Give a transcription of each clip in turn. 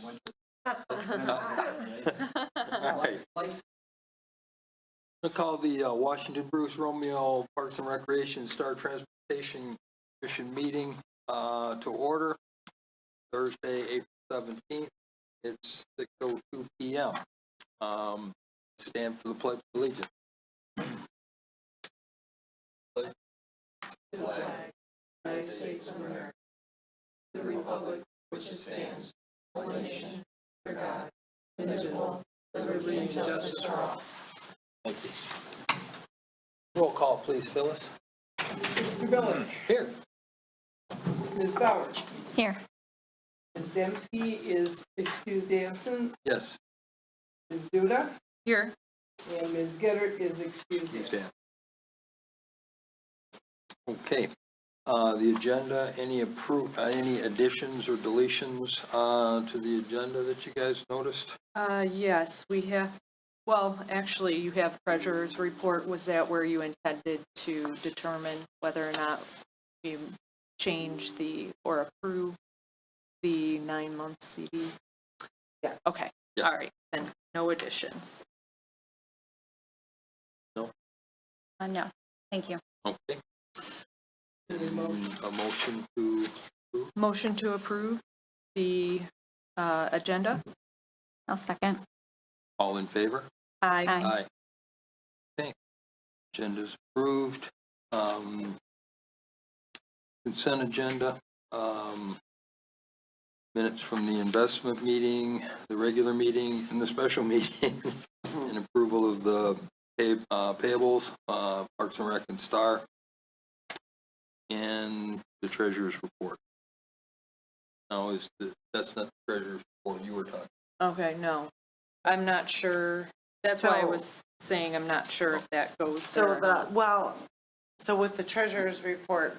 All right. I'll call the Washington Bruce Romeo Parks and Recreation Star Transportation Commission meeting to order Thursday, April 17th. It's 6:02 p.m. Stand for the Pledge of Allegiance. Flag, United States of America, the Republic which stands, one nation, under God, indivisible, liberty and justice for all. Thank you. Roll call, please, Phyllis. Mr. Billick. Here. Ms. Bowers. Here. Ms. Dembski is excused absent. Yes. Ms. Duda. Here. And Ms. Gettert is excused You absent. stand. Okay. The agenda, any additions or deletions to the agenda that you guys noticed? Yes, we have, well, actually, you have treasurer's report. Was that where you intended to determine whether or not you change or approve the 9-month CD? Yeah. Okay. Yeah. All right. Then no additions. No. No. Thank you. Okay. A motion to approve? Motion to approve the agenda. I'll second. All in favor? Aye. Aye. Okay. Agenda's approved. Consent agenda. Minutes from the investment meeting, the regular meeting, and the special meeting, and approval of the payables, Parks and Rec and Star, and the treasurer's report. Now, that's not the treasurer's report you were talking. Okay, no. I'm not sure. That's why I So- was saying I'm not sure if that goes So there. so with the treasurer's report,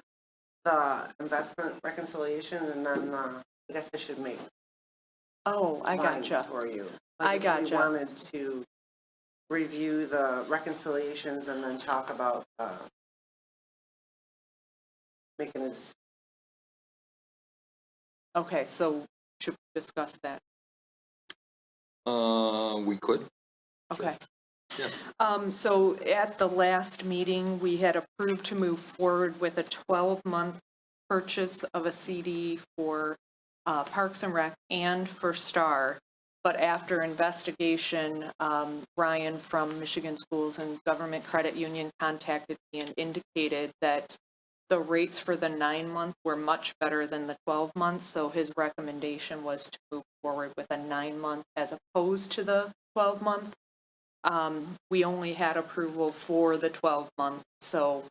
the investment reconciliation, and then I guess I should make Oh, I lines gotcha. for you. I If gotcha. we wanted to review the reconciliations and then talk about making a decision. Okay, so should we discuss that? We could. Okay. Yeah. So at the last meeting, we had approved to move forward with a 12-month purchase of a CD for Parks and Rec and for Star. But after investigation, Ryan from Michigan Schools and Government Credit Union contacted me and indicated that the rates for the 9-month were much better than the 12 months. So his recommendation was to move forward with a 9-month as opposed to the 12-month. We only had approval for the 12-month. So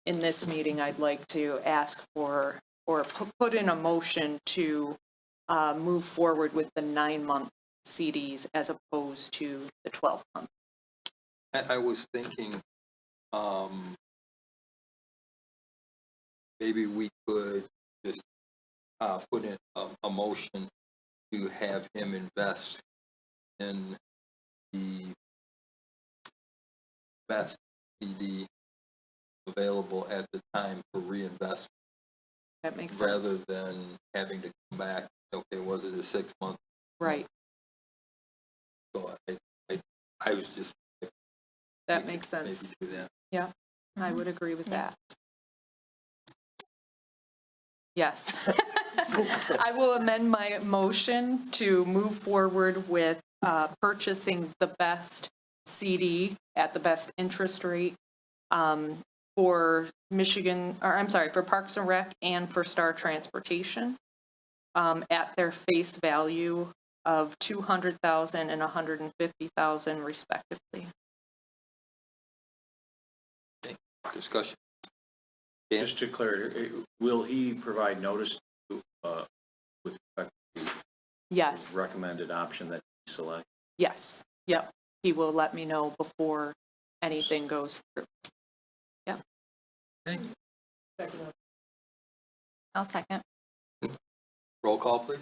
in this meeting, I'd like to ask for or put in a motion to move forward with the 9-month CDs as opposed to the 12-month. I was thinking, maybe we could just put in a motion to have him invest in the best CD available at the time for reinvestment, That makes sense. rather than having to come back, okay, was it a 6-month? Right. So I was just. That makes sense. Maybe do that. Yeah, I would agree with that. Yes. I will amend my motion to move forward with purchasing the best CD at the best interest rate for for Parks and Rec and for Star Transportation at their face value of $200,000 and $150,000 respectively. Discussion. Just to clarify, will he provide notice to, with respect to Yes. the recommended option that he selects? Yes. Yep. He will let me know before anything goes through. Yep. Okay. I'll second. Roll call, please.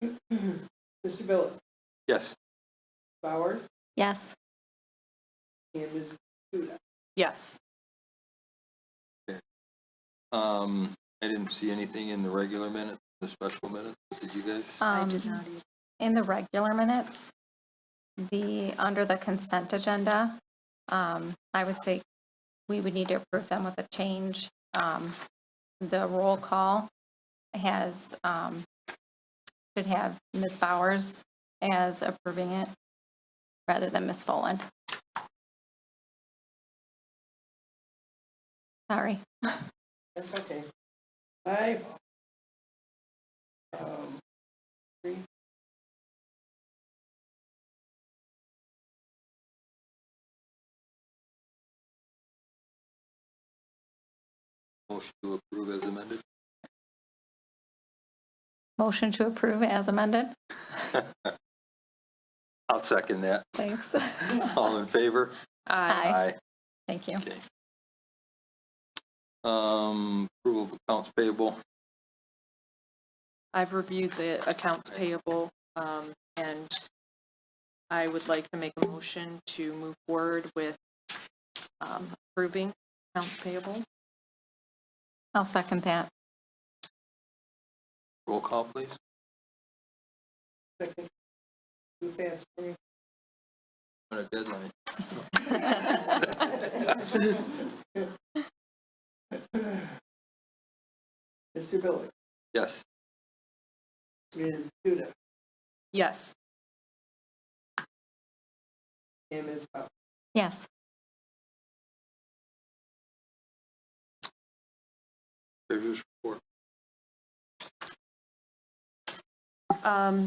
Mr. Billick. Yes. Bowers. Yes. And Ms. Duda. Yes. I didn't see anything in the regular minute the special minutes? Did you guys? I did not either. In the regular minutes, under the consent agenda, I would say we would need to approve them with a change. The roll call should have Ms. Bowers as approving it rather than Ms. Follen. Sorry. That's okay. 5. 3. Motion to approve as amended? Motion to approve as amended. I'll second that. Thanks. All in favor? Aye. Thank you. Okay. Approval of accounts payable. I've reviewed the accounts payable, and I would like to make a motion to move forward with approving accounts payable. I'll second that. Roll call, please. Second. Too fast for me. On a deadline. Mr. Billy? Yes. Ms. Judah? Yes. And Ms. Bowers? Yes. Treasurer's report.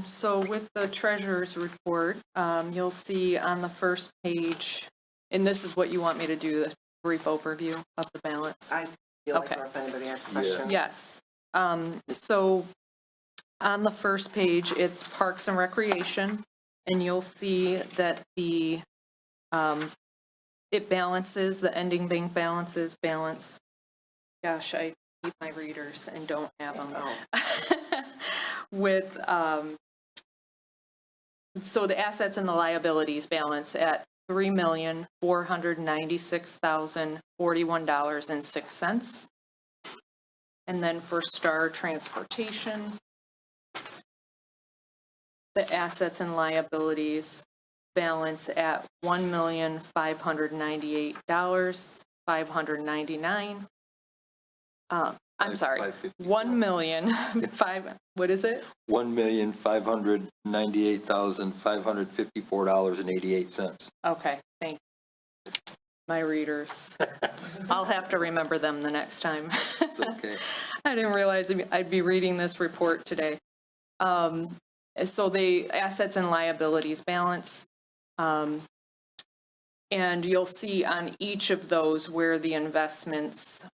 So with the treasurer's report, you'll see on the first page, and this is what you want me to do, the brief overview of the balance. I feel like Okay. if anybody had questions. Yes. So on the first page, it's Parks and Recreation, and you'll see that it balances, the ending bank balances balance. Gosh, I need my readers and don't have them. With, so the assets and the liabilities balance at $3,496,041.06. And then for Star Transportation, the assets and liabilities balance at $1,598,599. I'm sorry, 1,000,005, what is it? $1,598,554.88. Okay, thank you. My readers. I'll have to remember them the next time. It's okay. I didn't realize I'd be reading this report today. So the assets and liabilities balance, and you'll see on each of those where the investments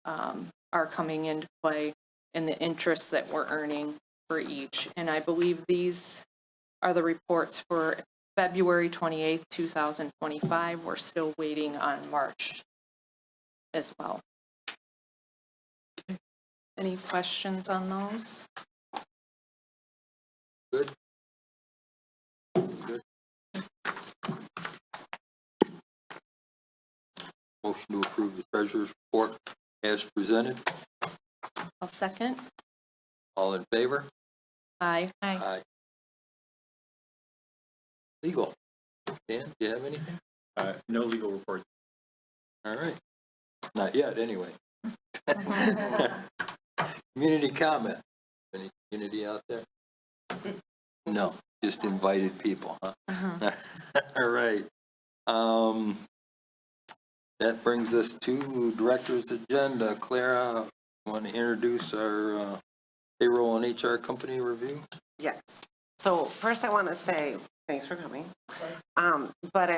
are coming into play and the interest that we're earning for each. And I believe these are the reports for February 28th, 2025. We're still waiting on March as well. Any questions on those? Good. Good. Motion to approve the treasurer's report as presented. I'll second. All in favor? Aye. Aye. Legal. Dan, do you have anything? No legal report. All right. Not yet, anyway. Community comment. Any community out there? No, just invited people, huh? All right. That brings us to director's agenda. Clara, want to introduce our payroll and HR company review? Yes. So first I want to say, thanks for coming. But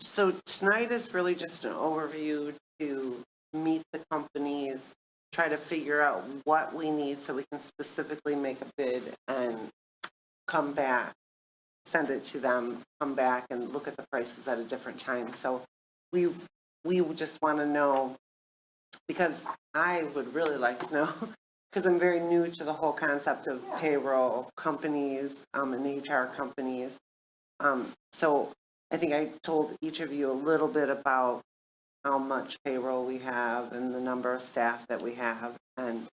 so tonight is really just an overview to meet the companies, try to figure out what we need so we can specifically make a bid and come back, send it to them, come back and look at the prices at a different time. So we just want to know, because I would really like to know, because I'm very new to the whole concept of payroll companies and HR companies. So I think I told each of you a little bit about how much payroll we have and the number of staff that we have and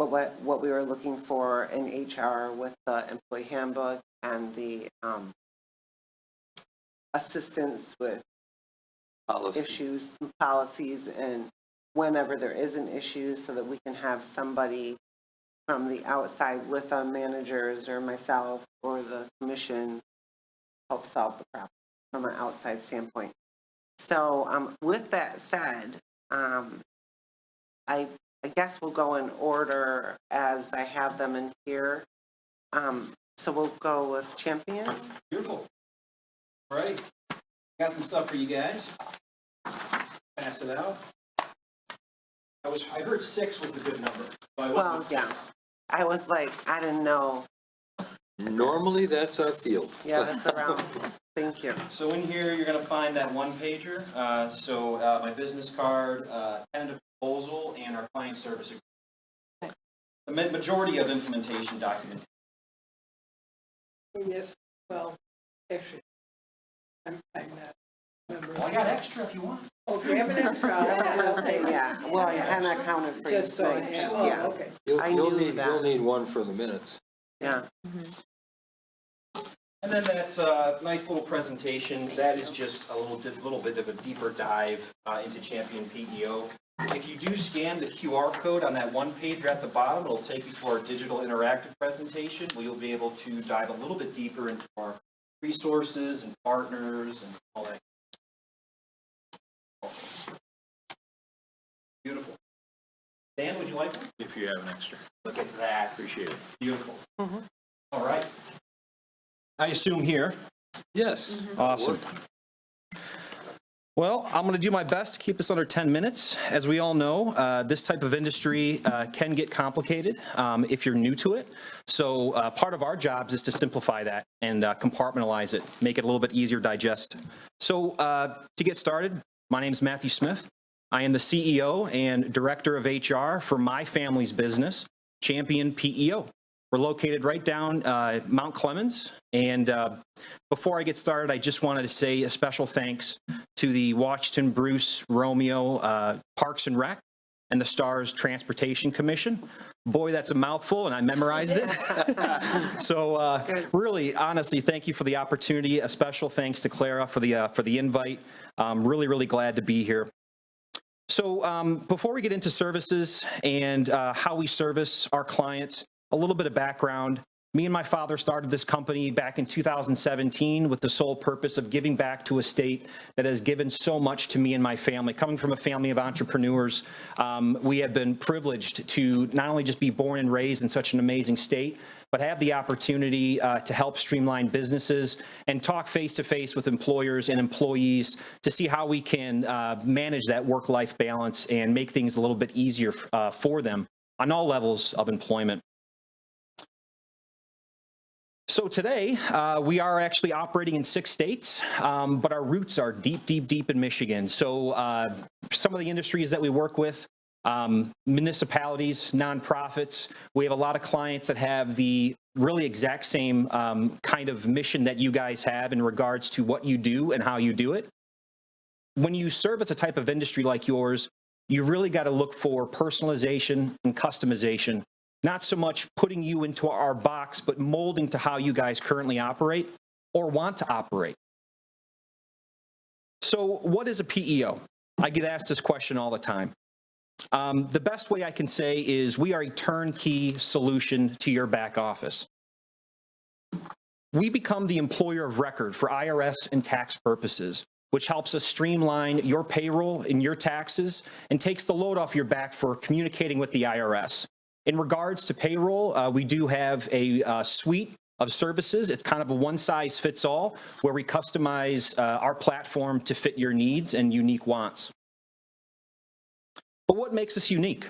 what we were looking for in HR with the employee handbook and the assistance with Policy. issues and policies, and whenever there is an issue, so that we can have somebody from the outside with the managers or myself or the commission help solve the problem from an outside standpoint. So with that said, I guess we'll go in order as I have them in here. So we'll go with Champion. Beautiful. All right. Got some stuff for you guys. Pass it out. I heard 6 was the good number. So I went Well, with yeah. 6. I was like, I didn't know. Normally, that's our field. Yeah, that's around. Thank you. So in here, you're going to find that one pager. My business card, tentative proposal, and our client service agreement. The majority of implementation documentation. Yes, well, actually, I'm not a member. Well, I got extra if you want. Oh, grab an extra. Okay, yeah. Well, I hadn't accounted for your Just so I snakes. have, Yeah, oh, okay. I knew that. You'll need one for the minutes. yeah. And then that nice little presentation, that is just a little bit of a deeper dive into Champion PEO. If you do scan the QR code on that one page at the bottom, it'll take you to our digital interactive presentation, where you'll be able to dive a little bit deeper into our resources and partners and all that. Beautiful. Dan, would you like one? If you have an extra, Look at that. appreciate it. Beautiful. All right. I assume here. Yes. Awesome. Well, I'm going to do my best to keep this under 10 minutes. As we all know, this type of industry can get complicated if you're new to it. So part of our jobs is to simplify that and compartmentalize it, make it a little bit easier to digest. So to get started, my name is Matthew Smith. I am the CEO and Director of HR for my family's business, Champion PEO. We're located right down Mount Clemens. And before I get started, I just wanted to say a special thanks to the Washington Bruce Romeo Parks and Rec and the Stars Transportation Commission. Boy, that's a mouthful, and I memorized it. So really, honestly, thank you for the opportunity. A special thanks to Clara for the invite. I'm really, really glad to be here. So before we get into services and how we service our clients, a little bit of background. Me and my father started this company back in 2017 with the sole purpose of giving back to a state that has given so much to me and my family. Coming from a family of entrepreneurs, we have been privileged to not only just be born and raised in such an amazing state, but have the opportunity to help streamline businesses and talk face-to-face with employers and employees to see how we can manage that work-life balance and make things a little bit easier for them on all levels of employment. So today, we are actually operating in 6 states, but our roots are deep, deep, deep in Michigan. So some of the industries that we work with, municipalities, nonprofits, we have a lot of clients that have the really exact same kind of mission that you guys have in regards to what you do and how you do it. When you service a type of industry like yours, you really got to look for personalization and customization. Not so much putting you into our box, but molding to how you guys currently operate or want to operate. So what is a PEO? I get asked this question all the time. The best way I can say is we are a turnkey solution to your back office. We become the employer of record for IRS and tax purposes, which helps us streamline your payroll and your taxes and takes the load off your back for communicating with the IRS. In regards to payroll, we do have a suite of services. It's kind of a one-size-fits-all where we customize our platform to fit your needs and unique wants. But what makes us unique?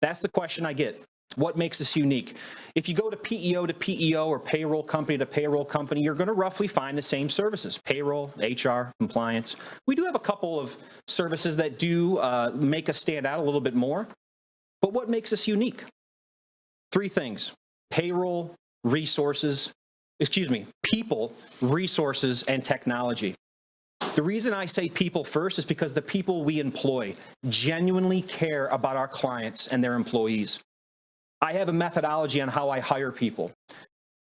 That's the question I get. What makes us unique? If you go to PEO or payroll company to payroll company, you're going to roughly find the same services: payroll, HR, compliance. We do have a couple of services that do make us stand out a little bit more. But what makes us unique? 3 things: payroll, people, resources, and technology. The reason I say people first is because the people we employ genuinely care about our clients and their employees. I have a methodology on how I hire people.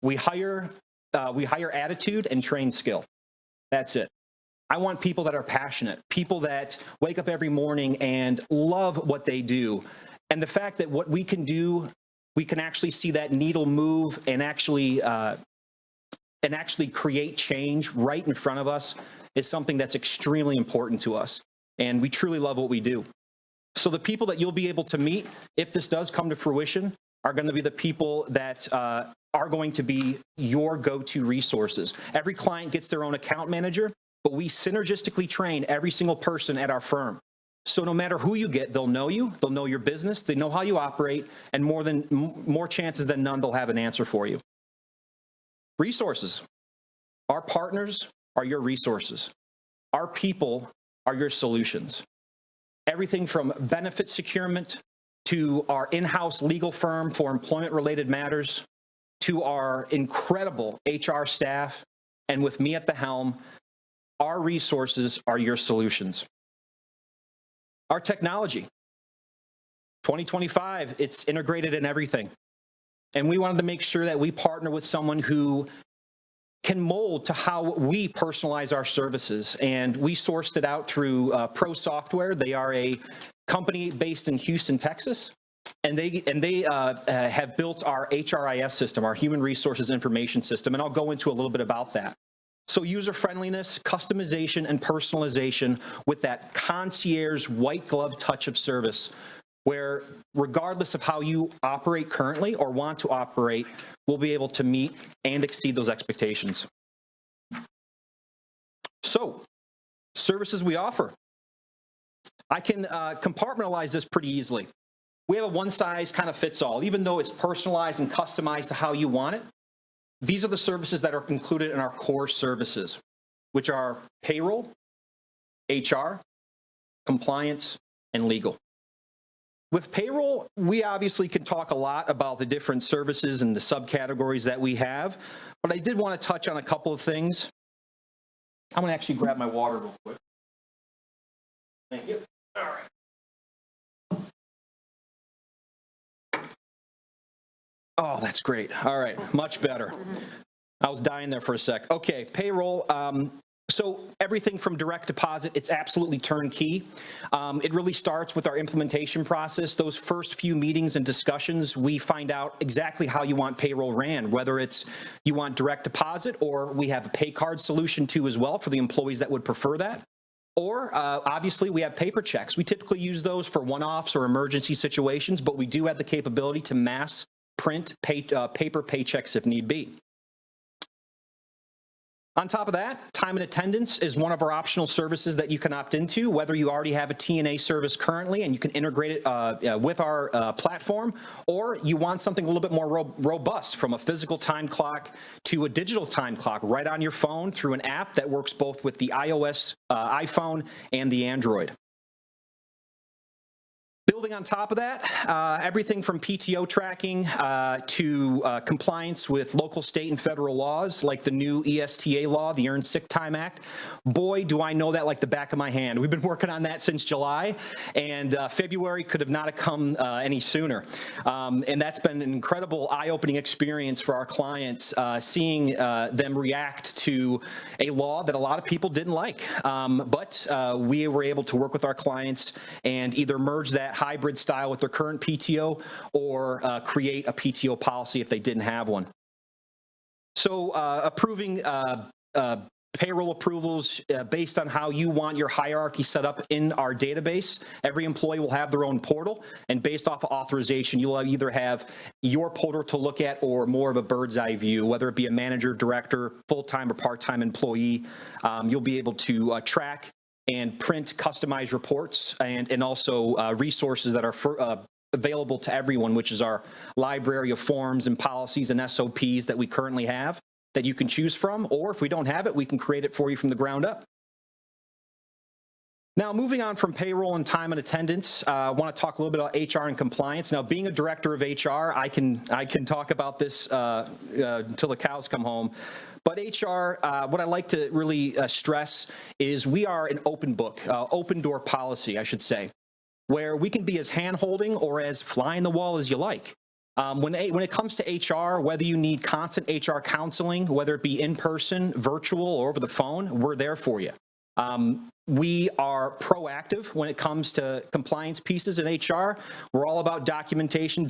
We hire attitude and train skill. That's it. I want people that are passionate, people that wake up every morning and love what they do. And the fact that what we can do, we can actually see that needle move and actually create change right in front of us is something that's extremely important to us. And we truly love what we do. So the people that you'll be able to meet, if this does come to fruition, are going to be the people that are going to be your go-to resources. Every client gets their own account manager, but we synergistically train every single person at our firm. So no matter who you get, they'll know you, they'll know your business, they know how you operate, and more chances than none, they'll have an answer for you. Resources. Our partners are your resources. Our people are your solutions. Everything from benefit securement to our in-house legal firm for employment-related matters, to our incredible HR staff, and with me at the helm, our resources are your solutions. Our technology, 2025, it's integrated in everything. And we wanted to make sure that we partner with someone who can mold to how we personalize our services. And we sourced it out through Pro Software. They are a company based in Houston, Texas. And they have built our HRIS system, our Human Resources Information System. And I'll go into a little bit about that. So user friendliness, customization, and personalization with that concierge white glove touch of service, where regardless of how you operate currently or want to operate, we'll be able to meet and exceed those expectations. So, services we offer. I can compartmentalize this pretty easily. We have a one-size-kind-of-fits-all, even though it's personalized and customized to how you want it. These are the services that are included in our core services, which are payroll, HR, compliance, and legal. With payroll, we obviously can talk a lot about the different services and the subcategories that we have, but I did want to touch on a couple of things. I'm going to actually grab my water real quick. Thank you. All right. Oh, that's great. All right, much better. I was dying there for a sec. Okay, payroll. So everything from direct deposit, it's absolutely turnkey. It really starts with our implementation process. Those first few meetings and discussions, we find out exactly how you want payroll ran, whether it's you want direct deposit, or we have a pay card solution too as well for the employees that would prefer that. Or obviously we have paper checks. We typically use those for one-offs or emergency situations, but we do have the capability to mass print paper paychecks if need be. On top of that, time and attendance is one of our optional services that you can opt into, whether you already have a TNA service currently and you can integrate it with our platform, or you want something a little bit more robust, from a physical time clock to a digital time clock right on your phone through an app that works both with the iOS, iPhone, and the Android. Building on top of that, everything from PTO tracking to compliance with local, state, and federal laws, like the new ESTA law, the Earned Sick Time Act. Boy, do I know that like the back of my hand. We've been working on that since July, and February could have not come any sooner. And that's been an incredible eye-opening experience for our clients, seeing them react to a law that a lot of people didn't like. But we were able to work with our clients and either merge that hybrid style with their current PTO, or create a PTO policy if they didn't have one. So approving payroll approvals based on how you want your hierarchy set up in our database. Every employee will have their own portal, and based off of authorization, you'll either have your portal to look at or more of a bird's eye view, whether it be a manager, director, full-time or part-time employee. You'll be able to track and print customized reports, and also resources that are available to everyone, which is our library of forms and policies and SOPs that we currently have that you can choose from, or if we don't have it, we can create it for you from the ground up. Now, moving on from payroll and time and attendance, I want to talk a little bit about HR and compliance. Now, being a director of HR, I can talk about this until the cows come home. But HR, what I like to really stress is we are an open book, open door policy, I should say, where we can be as hand-holding or as fly in the wall as you like. When it comes to HR, whether you need constant HR counseling, whether it be in person, virtual, or over the phone, we're there for you. We are proactive when it comes to compliance pieces in HR. We're all about documentation.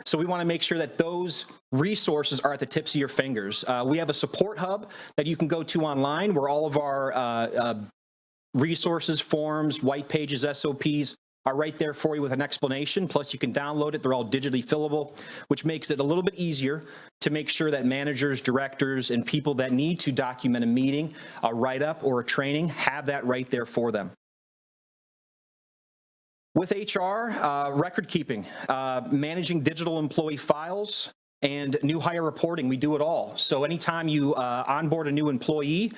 So we want to make sure that those resources are at the tips of your fingers. We have a support hub that you can go to online where all of our resources, forms, white pages, SOPs are right there for you with an explanation. Plus, you can download it. They're all digitally fillable, which makes it a little bit easier to make sure that managers, directors, and people that need to document a meeting, a write-up, or a training have that right there for them. With HR, record keeping, managing digital employee files, and new hire reporting, we do it all. So anytime you onboard a new employee,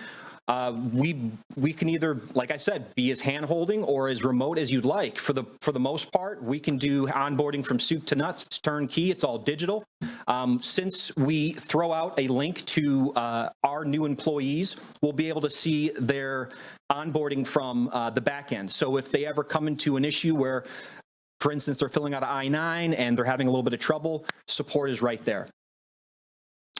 we can either, like I said, be as hand-holding or as remote as you'd like. For the most part, we can do onboarding from soup to nuts. It's turnkey. It's all digital. Since we throw out a link to our new employees, we'll be able to see their onboarding from the back end. So if they ever come into an issue where, for instance, they're filling out an I-9 and they're having a little bit of trouble, support is right there.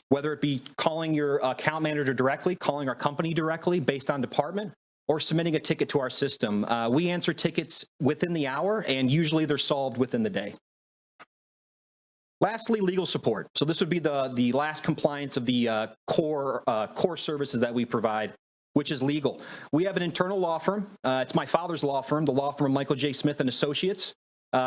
Whether it be calling your account manager directly, calling our company directly based on department, or submitting a ticket to our system. We answer tickets within the hour, and usually they're solved within the day. Lastly, legal support. So this would be the last compliance of the core services that we provide, which is legal. We have an internal law firm. It's my father's law firm, the law firm of Michael J. Smith and Associates.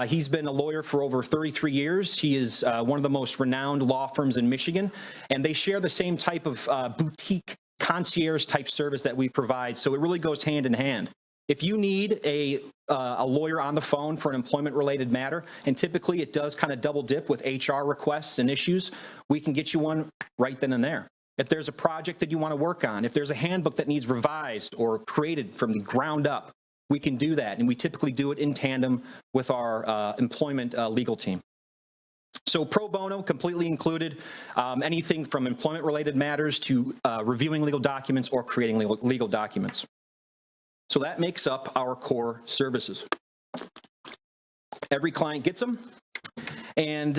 He's been a lawyer for over 33 years. He is one of the most renowned law firms in Michigan, and they share the same type of boutique concierge type service that we provide. So it really goes hand in hand. If you need a lawyer on the phone for an employment-related matter, and typically it does kind of double dip with HR requests and issues, we can get you one right then and there. If there's a project that you want to work on, if there's a handbook that needs revised or created from the ground up, we can do that, and we typically do it in tandem with our employment legal team. So pro bono, completely included, anything from employment-related matters to reviewing legal documents or creating legal documents. So that makes up our core services. Every client gets them, and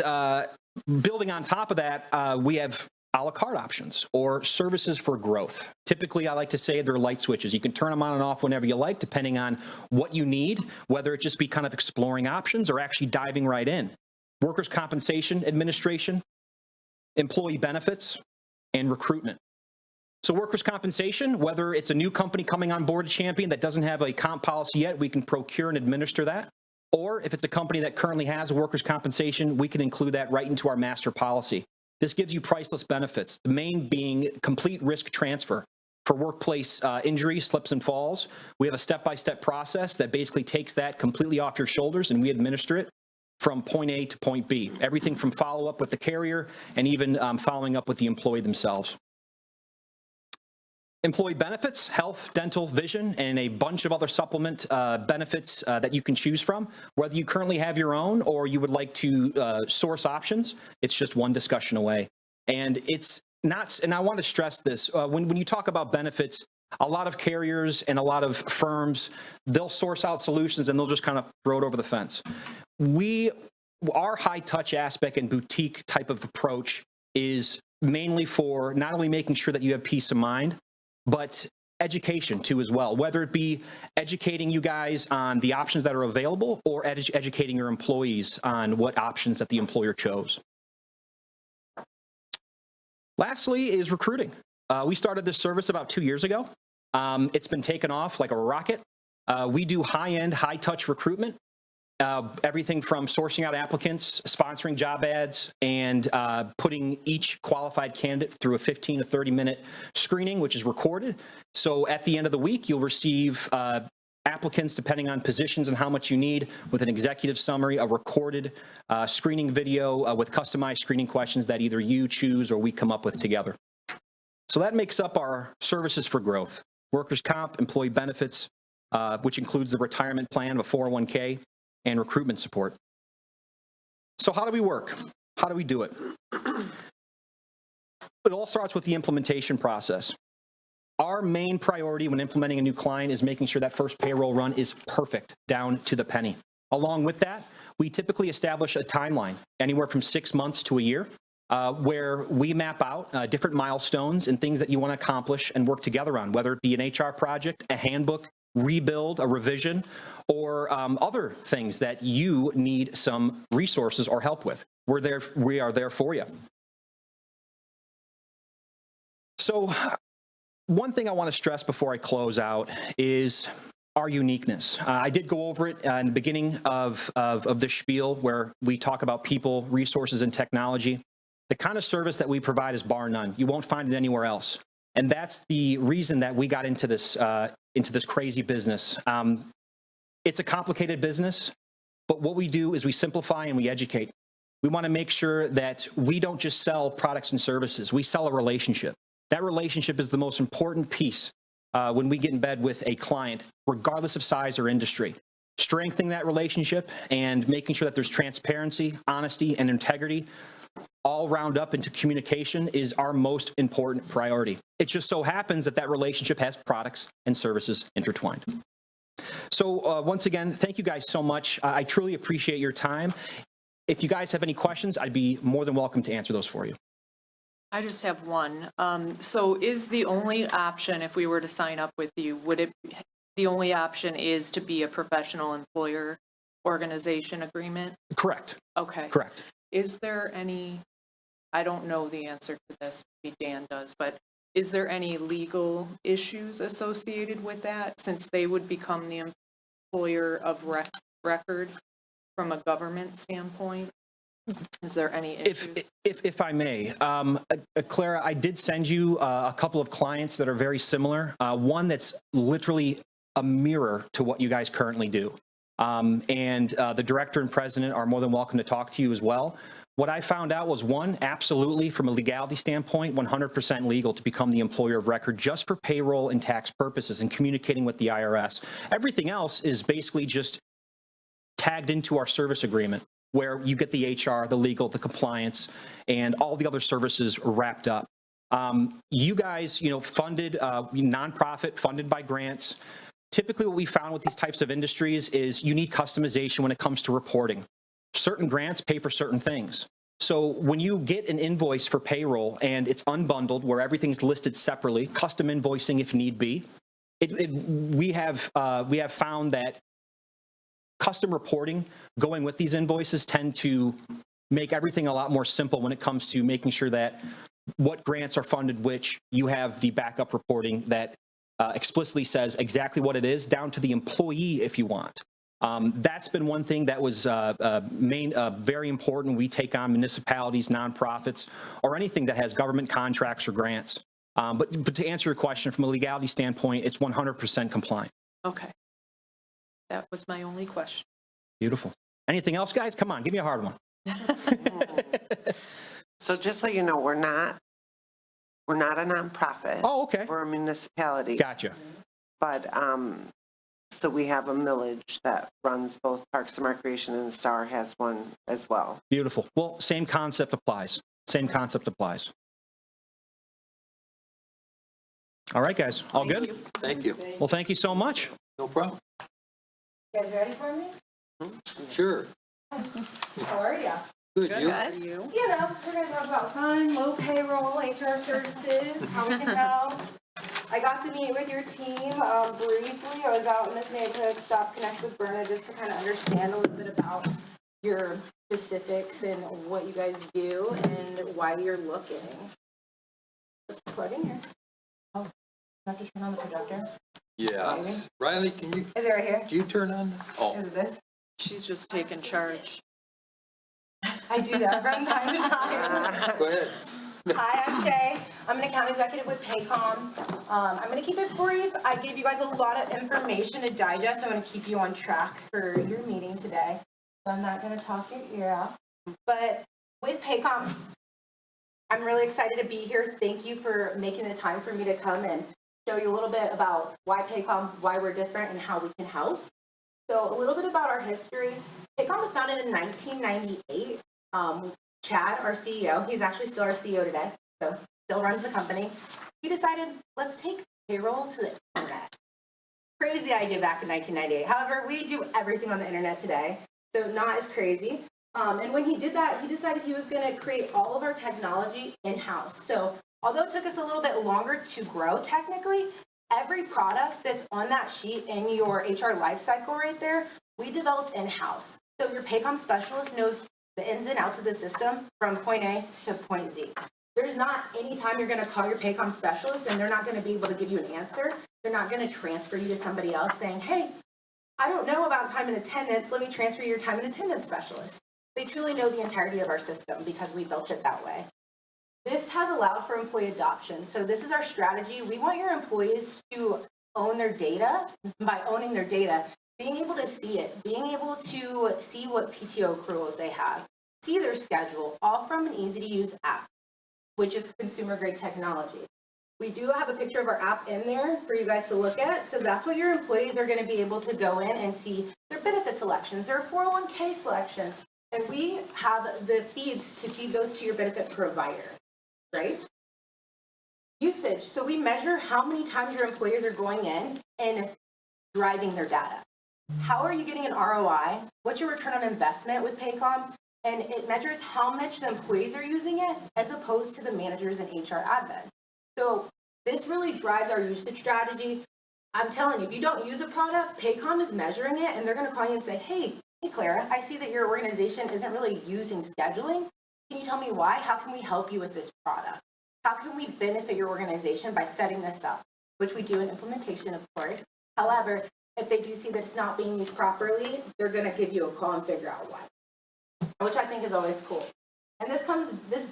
building on top of that, we have a la carte options or services for growth. Typically, I like to say they're light switches. You can turn them on and off whenever you like, depending on what you need, whether it just be kind of exploring options or actually diving right in. Workers' compensation administration, employee benefits, and recruitment. So workers' compensation, whether it's a new company coming on board, a Champion that doesn't have a comp policy yet, we can procure and administer that. Or if it's a company that currently has a workers' compensation, we can include that right into our master policy. This gives you priceless benefits, the main being complete risk transfer. For workplace injury, slips and falls, we have a step-by-step process that basically takes that completely off your shoulders, and we administer it from point A to point B. Everything from follow-up with the carrier and even following up with the employee themselves. Employee benefits, health, dental, vision, and a bunch of other supplement benefits that you can choose from. Whether you currently have your own or you would like to source options, it's just one discussion away. And it's not, and I want to stress this, when you talk about benefits, a lot of carriers and a lot of firms, they'll source out solutions and they'll just kind of throw it over the fence. Our high touch aspect and boutique type of approach is mainly for not only making sure that you have peace of mind, but education too as well, whether it be educating you guys on the options that are available or educating your employees on what options that the employer chose. Lastly is recruiting. We started this service about 2 years ago. It's been taken off like a rocket. We do high-end, high-touch recruitment. Everything from sourcing out applicants, sponsoring job ads, and putting each qualified candidate through a 15 to 30-minute screening, which is recorded. So at the end of the week, you'll receive applicants, depending on positions and how much you need, with an executive summary, a recorded screening video with customized screening questions that either you choose or we come up with together. So that makes up our services for growth. Workers' comp, employee benefits, which includes the retirement plan of a 401k, and recruitment support. So how do we work? How do we do it? It all starts with the implementation process. Our main priority when implementing a new client is making sure that first payroll run is perfect, down to the penny. Along with that, we typically establish a timeline, anywhere from 6 months to a year, where we map out different milestones and things that you want to accomplish and work together on, whether it be an HR project, a handbook, rebuild, a revision, or other things that you need some resources or help with. We are there for you. So one thing I want to stress before I close out is our uniqueness. I did go over it in the beginning of this spiel where we talk about people, resources, and technology. The kind of service that we provide is bar none. You won't find it anywhere else. And that's the reason that we got into this crazy business. It's a complicated business, but what we do is we simplify and we educate. We want to make sure that we don't just sell products and services. We sell a relationship. That relationship is the most important piece when we get in bed with a client, regardless of size or industry. Strengthening that relationship and making sure that there's transparency, honesty, and integrity all round up into communication is our most important priority. It just so happens that that relationship has products and services intertwined. So once again, thank you guys so much. I truly appreciate your time. If you guys have any questions, I'd be more than welcome to answer those for you. I just have one. So is the only option, if we were to sign up with you, the only option is to be a professional employer organization agreement? Correct. Okay. Correct. Is there any, I don't know the answer to this, maybe Dan does, but is there any legal issues associated with that, since they would become the employer of record from a government standpoint? Is there any issues? If I may, Clara, I did send you a couple of clients that are very similar. One that's literally a mirror to what you guys currently do. And the director and president are more than welcome to talk to you as well. What I found out was, one, absolutely, from a legality standpoint, 100% legal to become the employer of record just for payroll and tax purposes and communicating with the IRS. Everything else is basically just tagged into our service agreement, where you get the HR, the legal, the compliance, and all the other services wrapped up. You guys, funded, nonprofit, funded by grants. Typically what we found with these types of industries is you need customization when it comes to reporting. Certain grants pay for certain things. So when you get an invoice for payroll and it's unbundled, where everything's listed separately, custom invoicing if need be, we have found that custom reporting going with these invoices tend to make everything a lot more simple when it comes to making sure that what grants are funded which, you have the backup reporting that explicitly says exactly what it is, down to the employee if you want. That's been one thing that was very important. We take on municipalities, nonprofits, or anything that has government contracts or grants. But to answer your question, from a legality standpoint, it's 100% compliant. Okay. That was my only question. Beautiful. Anything else, guys? Come on, give me a hard one. So just so you know, we're not a nonprofit. Oh, okay. We're a municipality. Gotcha. But, so we have a millage that runs both Parks and Recreation, and the Star has one as well. Beautiful. Well, same concept applies. Same concept applies. All right, guys. All Thank good? you. Thank you. Well, thank you so much. No problem. You guys ready for me? Sure. How are ya? Good, you? Good. You? You know, we're gonna talk about fun, low payroll, HR services, how we can help. I got to meet with your team briefly. I was out in this neighborhood, stopped, connect with Berna just to kind of understand a little bit about your specifics and what you guys do and why you're looking. Let's plug in here. Oh, you have to turn on the projector. Yeah. Riley, can you, Is it right here? do you turn on? Oh, Is it this? She's just taking charge. I do that from time to time. go ahead. Hi, I'm Shay. I'm an account executive with Paycom. I'm going to keep it brief. I gave you guys a lot of information to digest. I'm going to keep you on track for your meeting today. So I'm not going to talk your ear out. But with Paycom, I'm really excited to be here. Thank you for making the time for me to come and show you a little bit about why Paycom, why we're different, and how we can help. So a little bit about our history. Paycom was founded in 1998. Chad, our CEO, he's actually still our CEO today, so still runs the company. He decided, let's take payroll to the internet. Crazy idea back in 1998. However, we do everything on the internet today. So not as crazy. And when he did that, he decided he was going to create all of our technology in-house. So although it took us a little bit longer to grow technically, every product that's on that sheet in your HR lifecycle right there, we developed in-house. So your Paycom specialist knows the ins and outs of the system from point A to point Z. There's not any time you're going to call your Paycom specialist and they're not going to be able to give you an answer. They're not going to transfer you to somebody else saying, hey, I don't know about time and attendance. Let me transfer your time and attendance specialist. They truly know the entirety of our system because we built it that way. This has allowed for employee adoption. So this is our strategy. We want your employees to own their data. By owning their data, being able to see it, being able to see what PTO accruals they have, see their schedule, all from an easy-to-use app, which is consumer-grade technology. We do have a picture of our app in there for you guys to look at. So that's what your employees are going to be able to go in and see their benefit selections, their 401k selections. And we have the feeds to feed those to your benefit provider, right? Usage. So we measure how many times your employees are going in and driving their data. How are you getting an ROI? What's your return on investment with Paycom? And it measures how much the employees are using it as opposed to the managers and HR admin. So this really drives our usage strategy. I'm telling you, if you don't use a product, Paycom is measuring it and they're going to call you and say, hey, Clara, I see that your organization isn't really using scheduling. Can you tell me why? How can we help you with this product? How can we benefit your organization by setting this up? Which we do in implementation, of course. However, if they do see that it's not being used properly, they're going to give you a call and figure out why, which I think is always cool. And this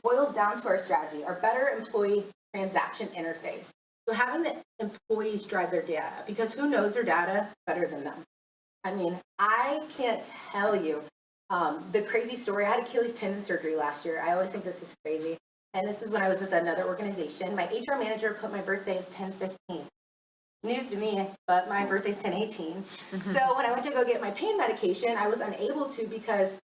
boils down to our strategy, our better employee transaction interface. So having the employees drive their data, because who knows their data better than them? I mean, I can't tell you the crazy story. I had Achilles tendon surgery last year. I always think this is crazy. And this is when I was with another organization. My HR manager put my birthday as 10/15. News to me, but my birthday's 10/18. So when I went to go get my pain medication, I was unable to because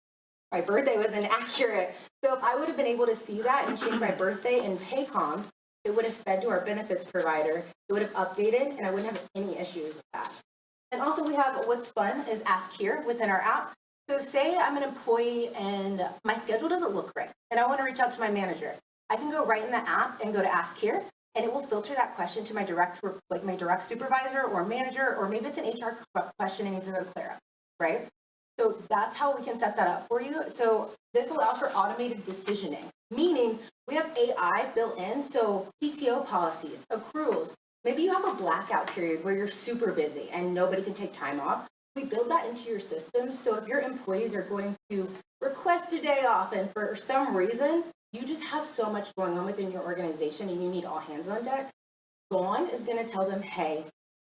my birthday was inaccurate. So if I would have been able to see that and change my birthday in Paycom, it would have fed to our benefits provider. It would have updated, and I wouldn't have any issues with that. And also we have what's fun is Ask Here within our app. So say I'm an employee and my schedule doesn't look right, and I want to reach out to my manager. I can go right in the app and go to Ask Here, and it will filter that question to my direct supervisor or manager, or maybe it's an HR question and needs to go to Clara, right? So that's how we can set that up for you. So this allows for automated decisioning, meaning we have AI built in. So PTO policies, accruals, maybe you have a blackout period where you're super busy and nobody can take time off. We build that into your system. So if your employees are going to request a day off and for some reason, you just have so much going on within your organization and you need all hands on deck, Gone is going to tell them, hey,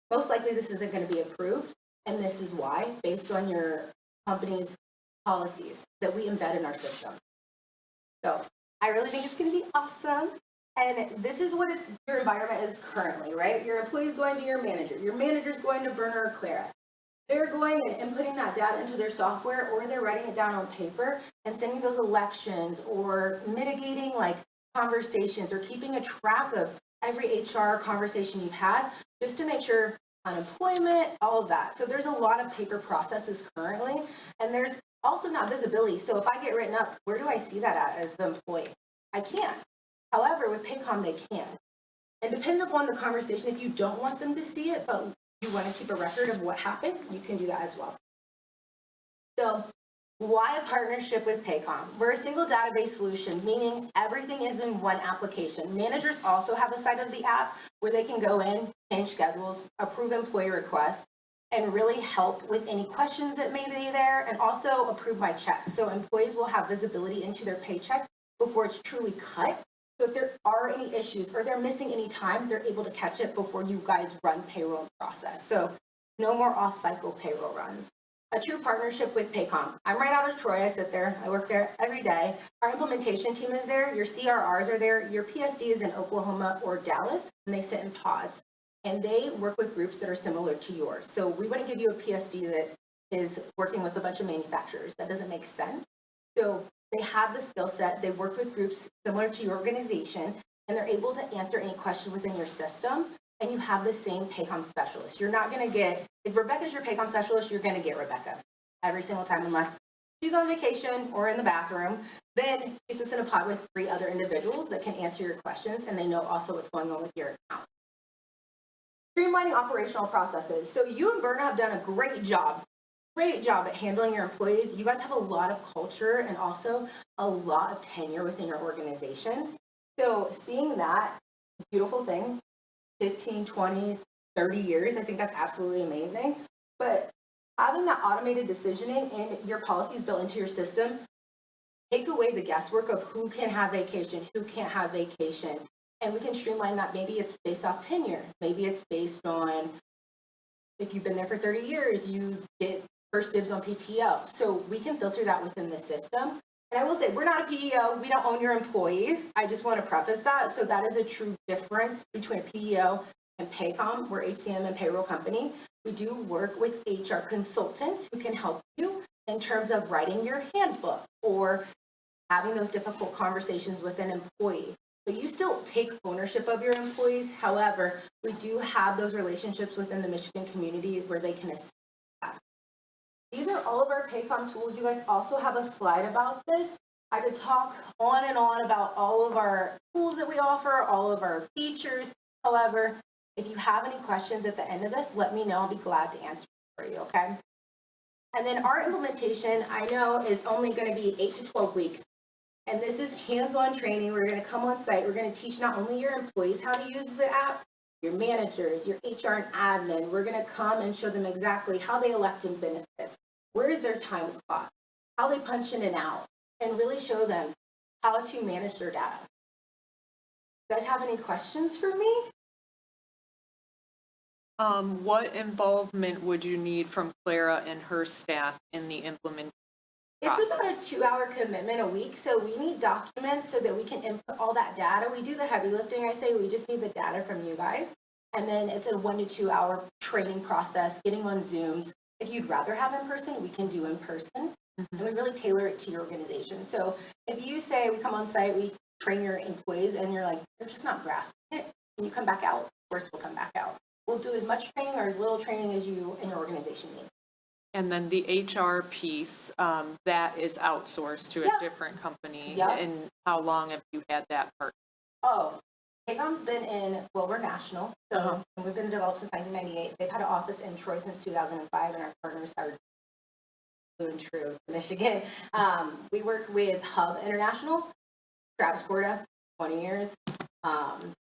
most likely this isn't going to be approved. And this is why, based on your company's policies that we embed in our system. So I really think it's going to be awesome. And this is what your environment is currently, right? Your employee's going to your manager. Your manager's going to Burner or Clara. They're going and inputting that data into their software, or they're writing it down on paper and sending those elections or mitigating like conversations or keeping a track of every HR conversation you've had just to make sure unemployment, all of that. So there's a lot of paper processes currently, and there's also not visibility. So if I get written up, where do I see that at as the employee? I can't. However, with Paycom, they can. And depending upon the conversation, if you don't want them to see it, but you want to keep a record of what happened, you can do that as well. So why a partnership with Paycom? We're a single database solution, meaning everything is in one application. Managers also have a side of the app where they can go in, change schedules, approve employee requests, and really help with any questions that may be there, and also approve my check. So employees will have visibility into their paycheck before it's truly cut. So if there are any issues or they're missing any time, they're able to catch it before you guys run payroll process. So no more off-cycle payroll runs. A true partnership with Paycom. I'm right out of Troy. I sit there. I work there every day. Our implementation team is there. Your CRRs are there. Your PSD is in Oklahoma or Dallas, and they sit in pods. And they work with groups that are similar to yours. So we wouldn't give you a PSD that is working with a bunch of manufacturers. That doesn't make sense. So they have the skill set. They work with groups similar to your organization, and they're able to answer any question within your system. And you have the same Paycom specialist. You're not going to get, if Rebecca's your Paycom specialist, you're going to get Rebecca every single time, unless she's on vacation or in the bathroom, then she sits in a pod with 3 other individuals that can answer your questions, and they know also what's going on with your account. Streamlining operational processes. So you and Berna have done a great job at handling your employees. You guys have a lot of culture and also a lot of tenure within your organization. So seeing that beautiful thing, 15, 20, 30 years, I think that's absolutely amazing. But having that automated decisioning and your policies built into your system, take away the guesswork of who can have vacation, who can't have vacation. And we can streamline that. Maybe it's based off tenure. Maybe it's based on if you've been there for 30 years, you get first dibs on PTO. So we can filter that within the system. And I will say, we're not a PEO. We don't own your employees. I just want to preface that. So that is a true difference between a PEO and Paycom. We're HCM and payroll company. We do work with HR consultants who can help you in terms of writing your handbook or having those difficult conversations with an employee. So you still take ownership of your employees. However, we do have those relationships within the Michigan community where they can assist that. These are all of our Paycom tools. You guys also have a slide about this. I could talk on and on about all of our tools that we offer, all of our features. However, if you have any questions at the end of this, let me know. I'll be glad to answer for you, okay? And then our implementation, I know, is only going to be 8 to 12 weeks. And this is hands-on training. We're going to come on site. We're going to teach not only your employees how to use the app, your managers, your HR and admin. We're going to come and show them exactly how they elect in benefits, where is their time clock, how they punch in and out, and really show them how to manage their data. You guys have any questions for me? What involvement would you need from Clara and her staff in the implementation? It's about a 2-hour commitment a week, so we need documents so that we can input all that data. We do the heavy lifting, I say. We just need the data from you guys. And then it's a 1 to 2 hour training process, getting on Zooms. If you'd rather have in person, we can do in person. And we really tailor it to your organization. So if you say we come on site, we train your employees, and you're like, they're just not grasping it, and you come back out, of course we'll come back out. We'll do as much training or as little training as you and your organization need. And then the HR piece, that is outsourced to a Yep. different company. Yep. And how long have you had that part? Oh, Paycom's been in, well, we're national, so we've been developed since 1998. They've had an office in Troy since 2005, and our partners are true and true, Michigan. We work with Hub International, Travis Porta, 20 years.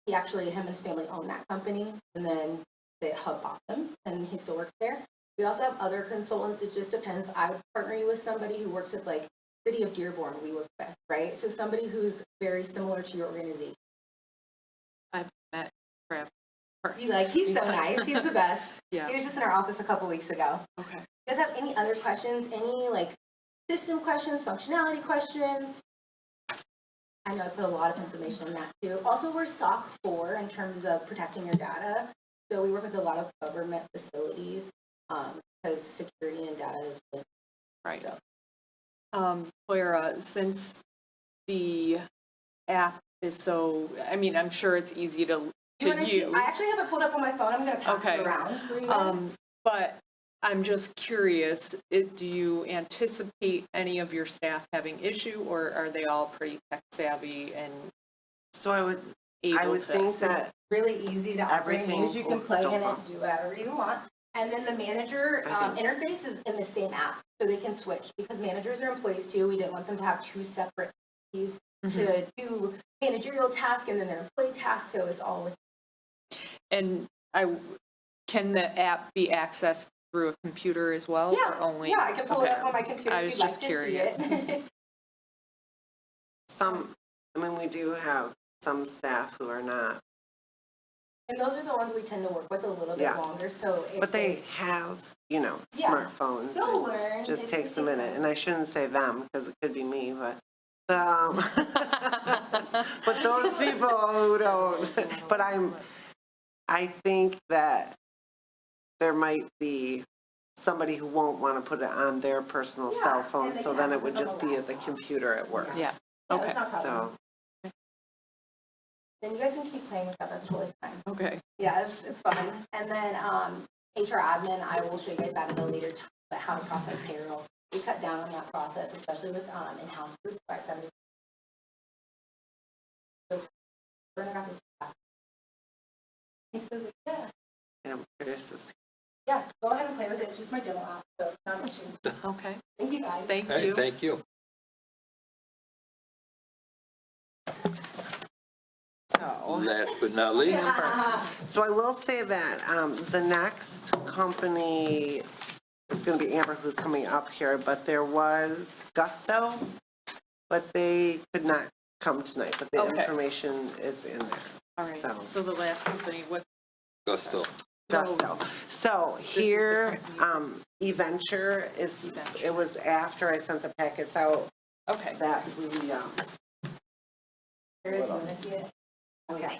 He actually, him and his family own that company, and then the Hub bought them, and he still works there. We also have other consultants. It just depends. I partner you with somebody who works with, like, City of Dearborn we work with, right? So somebody who's very similar to your organization. I've met Travis. He's so nice. He's the best. Yeah. He was just in our office a couple weeks ago. Okay. You guys have any other questions? Any, like, system questions, functionality questions? I know I put a lot of information in that too. Also, we're SOC 4 in terms of protecting your data. So we work with a lot of government facilities because security and data is really Right. So. Clara, since the app is so, I mean, I'm sure it's easy to use. I actually have it pulled up on my phone. I'm going to pass it around for you guys. But I'm just curious, do you anticipate any of your staff having issue, or are they all pretty tech savvy and So I able would to? think that Really easy to operate. Everything You can play in will- it, do whatever you want. And then the manager I think- interface is in the same app, so they can switch because managers are employees too. We didn't want them to have 2 separate keys to do managerial tasks and then their employee tasks. So it's all with. And can the app be accessed through a computer as well? Yeah, or only? yeah, I can pull it Okay. up on my computer. I if was you'd just like curious. To see it. we do have some staff who are not, And those are the ones we tend to work with a little bit Yeah. longer. So if but they have, Yeah. smartphones. they'll and learn. Just It takes a minute, time. and I shouldn't say them, because it could be me, but, but those people who don't, but I think that there might be somebody who won't want to put it on their personal Yeah, cell phone, and they so can then it access would it on just the be at the laptop. computer at work. Yeah, Yeah, okay, that's not a problem. So, Then you guys can keep playing with that. That's totally fine. okay. Yeah, it's fun. And then HR admin, I will show you guys that in a later time, but how to process payroll. we cut down on that process, especially with in-house groups by 70%. So we're gonna have this class. He says, yeah, And I'm curious to see. yeah, go ahead and play with it. It's just my demo app, so it's not an issue. Okay, Thank you, guys. thank Hey, you. thank you. So, Last but not least, so I will say that the next company is going to be Amber, who's coming up here, but there was Gusto, but they could not come tonight, but the Okay. information is in there. All right, So- so the last company, what, Gusto. Gusto. So is here, the eVenture is, eVenture. it was after I sent the packets out okay. that we, Here, do you want to see it? Okay.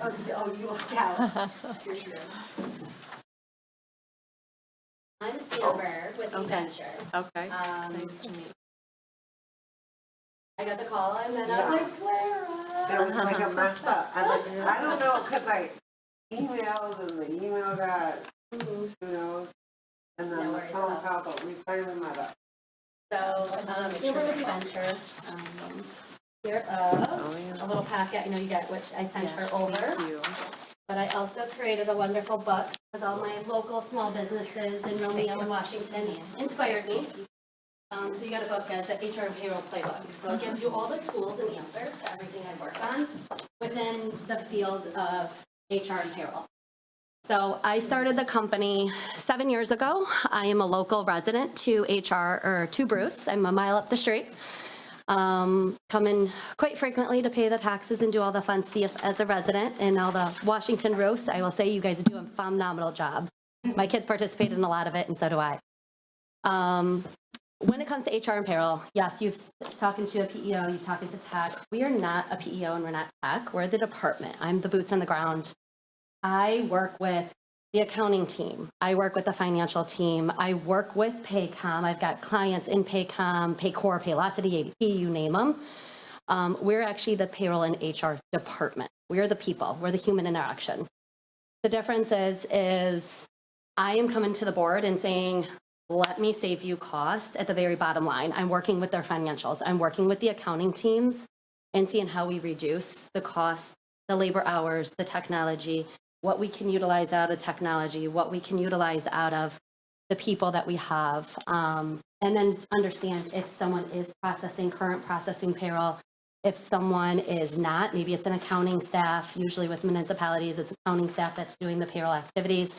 Oh, you look out. Here's your. I'm Amber with Okay. Adventure. Okay, Um, nice to meet you. I got the call and then I was like, Clara. there was like a mess up. I'm like, I don't know, because I emailed and the email got, who knows? And No then the worries phone about it. call, but we finally met up. So, Amber with Adventure. Here, a little packet, you get, which I sent her Yes, over. thank you. But I also created a wonderful book because all my local small businesses in Romeo and Washington inspired me. So you got a book as the HR and payroll playbook. So it gives you all the tools and answers to everything I work on within the field of HR and payroll. So I started the company 7 years ago. I am a local resident to to Bruce. I'm a mile up the street. Come in quite frequently to pay the taxes and do all the fun stuff as a resident and all the Washington roasts. I will say you guys do a phenomenal job. My kids participate in a lot of it, and so do I. When it comes to HR and payroll, yes, you've talking to a PEO, you've talking to tech. We are not a PEO and we're not tech. We're the department. I'm the boots on the ground. I work with the accounting team. I work with the financial team. I work with Paycom. I've got clients in Paycom, Paycor, Paylocity, ADP, you name them. We're actually the payroll and HR department. We're the people. We're the human interaction. The difference is I am coming to the board and saying, let me save you cost at the very bottom line. I'm working with their financials. I'm working with the accounting teams and seeing how we reduce the cost, the labor hours, the technology, what we can utilize out of technology, what we can utilize out of the people that we have, and then understand if someone is current processing payroll, if someone is not, maybe it's an accounting staff, usually with municipalities, it's accounting staff that's doing the payroll activities,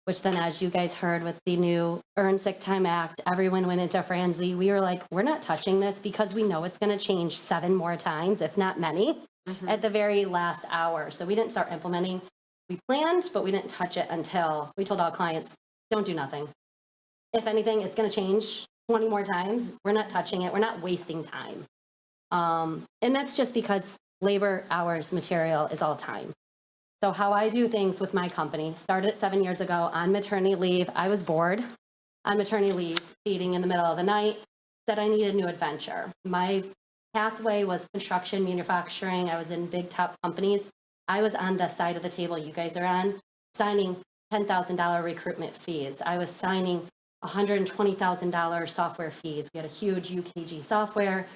which then as you guys heard with the new Earned Sick Time Act, everyone went into frenzy. We were like, we're not touching this because we know it's going to change 7 more times, if not many, at the very last hour. So we didn't start implementing. We planned, but we didn't touch it until we told all clients, don't do nothing. If anything, it's going to change 20 more times. We're not touching it. We're not wasting time. And that's just because labor, hours, material is all time. So how I do things with my company started 7 years ago on maternity leave. I was bored on maternity leave, feeding in the middle of the night, said I needed a new adventure. My pathway was construction, manufacturing. I was in big top companies. I was on the side of the table you guys are on, signing $10,000 recruitment fees. I was signing $120,000 software fees. We had a huge UKG software,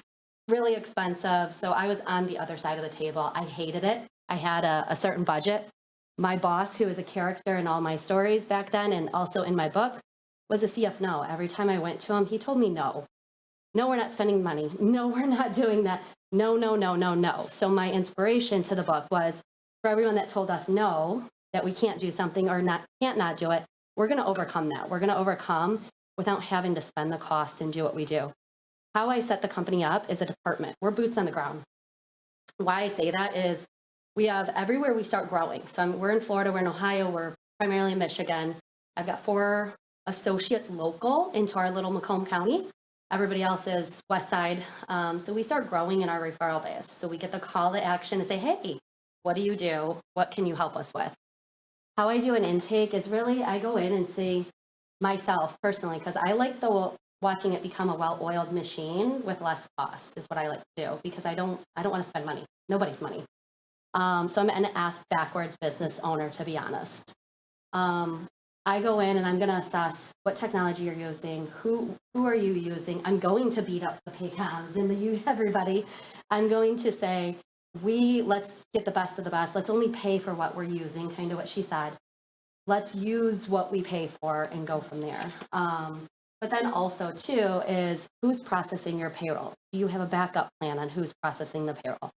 really expensive. So I was on the other side of the table. I hated it. I had a certain budget. My boss, who was a character in all my stories back then and also in my book, was a CFO. Every time I went to him, he told me no. No, we're not spending money. No, we're not doing that. No, no, no, no, no. So my inspiration to the book was for everyone that told us no, that we can't do something or can't not do it, we're going to overcome that. We're going to overcome without having to spend the costs and do what we do. How I set the company up is a department. We're boots on the ground. Why I say that is we have everywhere we start growing. So we're in Florida, we're in Ohio, we're primarily in Michigan. I've got 4 associates local into our little Macomb County. Everybody else is West Side. So we start growing in our referral base. So we get the call to action to say, hey, what do you do? What can you help us with? How I do an intake is really, I go in and see myself personally, because I like watching it become a well-oiled machine with less cost is what I like to do, because I don't want to spend money, nobody's money. So I'm an ask backwards business owner, to be honest. I go in and I'm going to assess what technology you're using, who are you using. I'm going to beat up the Paycoms and everybody. I'm going to say, let's get the best of the best. Let's only pay for what we're using, kind of what she said. Let's use what we pay for and go from there. But then also too is who's processing your payroll? Do you have a backup plan on who's processing the payroll?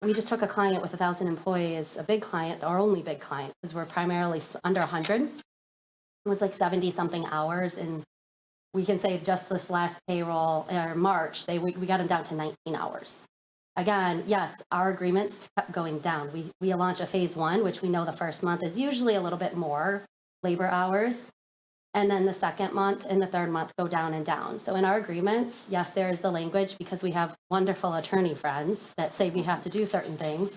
We just took a client with 1,000 employees, a big client, our only big client, because we're primarily under 100. It was like 70 something hours. And we can say just this last payroll or March, we got them down to 19 hours. Again, yes, our agreements kept going down. We launch a phase 1, which we know the first month is usually a little bit more labor hours. And then the second month and the third month go down and down. So in our agreements, yes, there's the language because we have wonderful attorney friends that say we have to do certain things.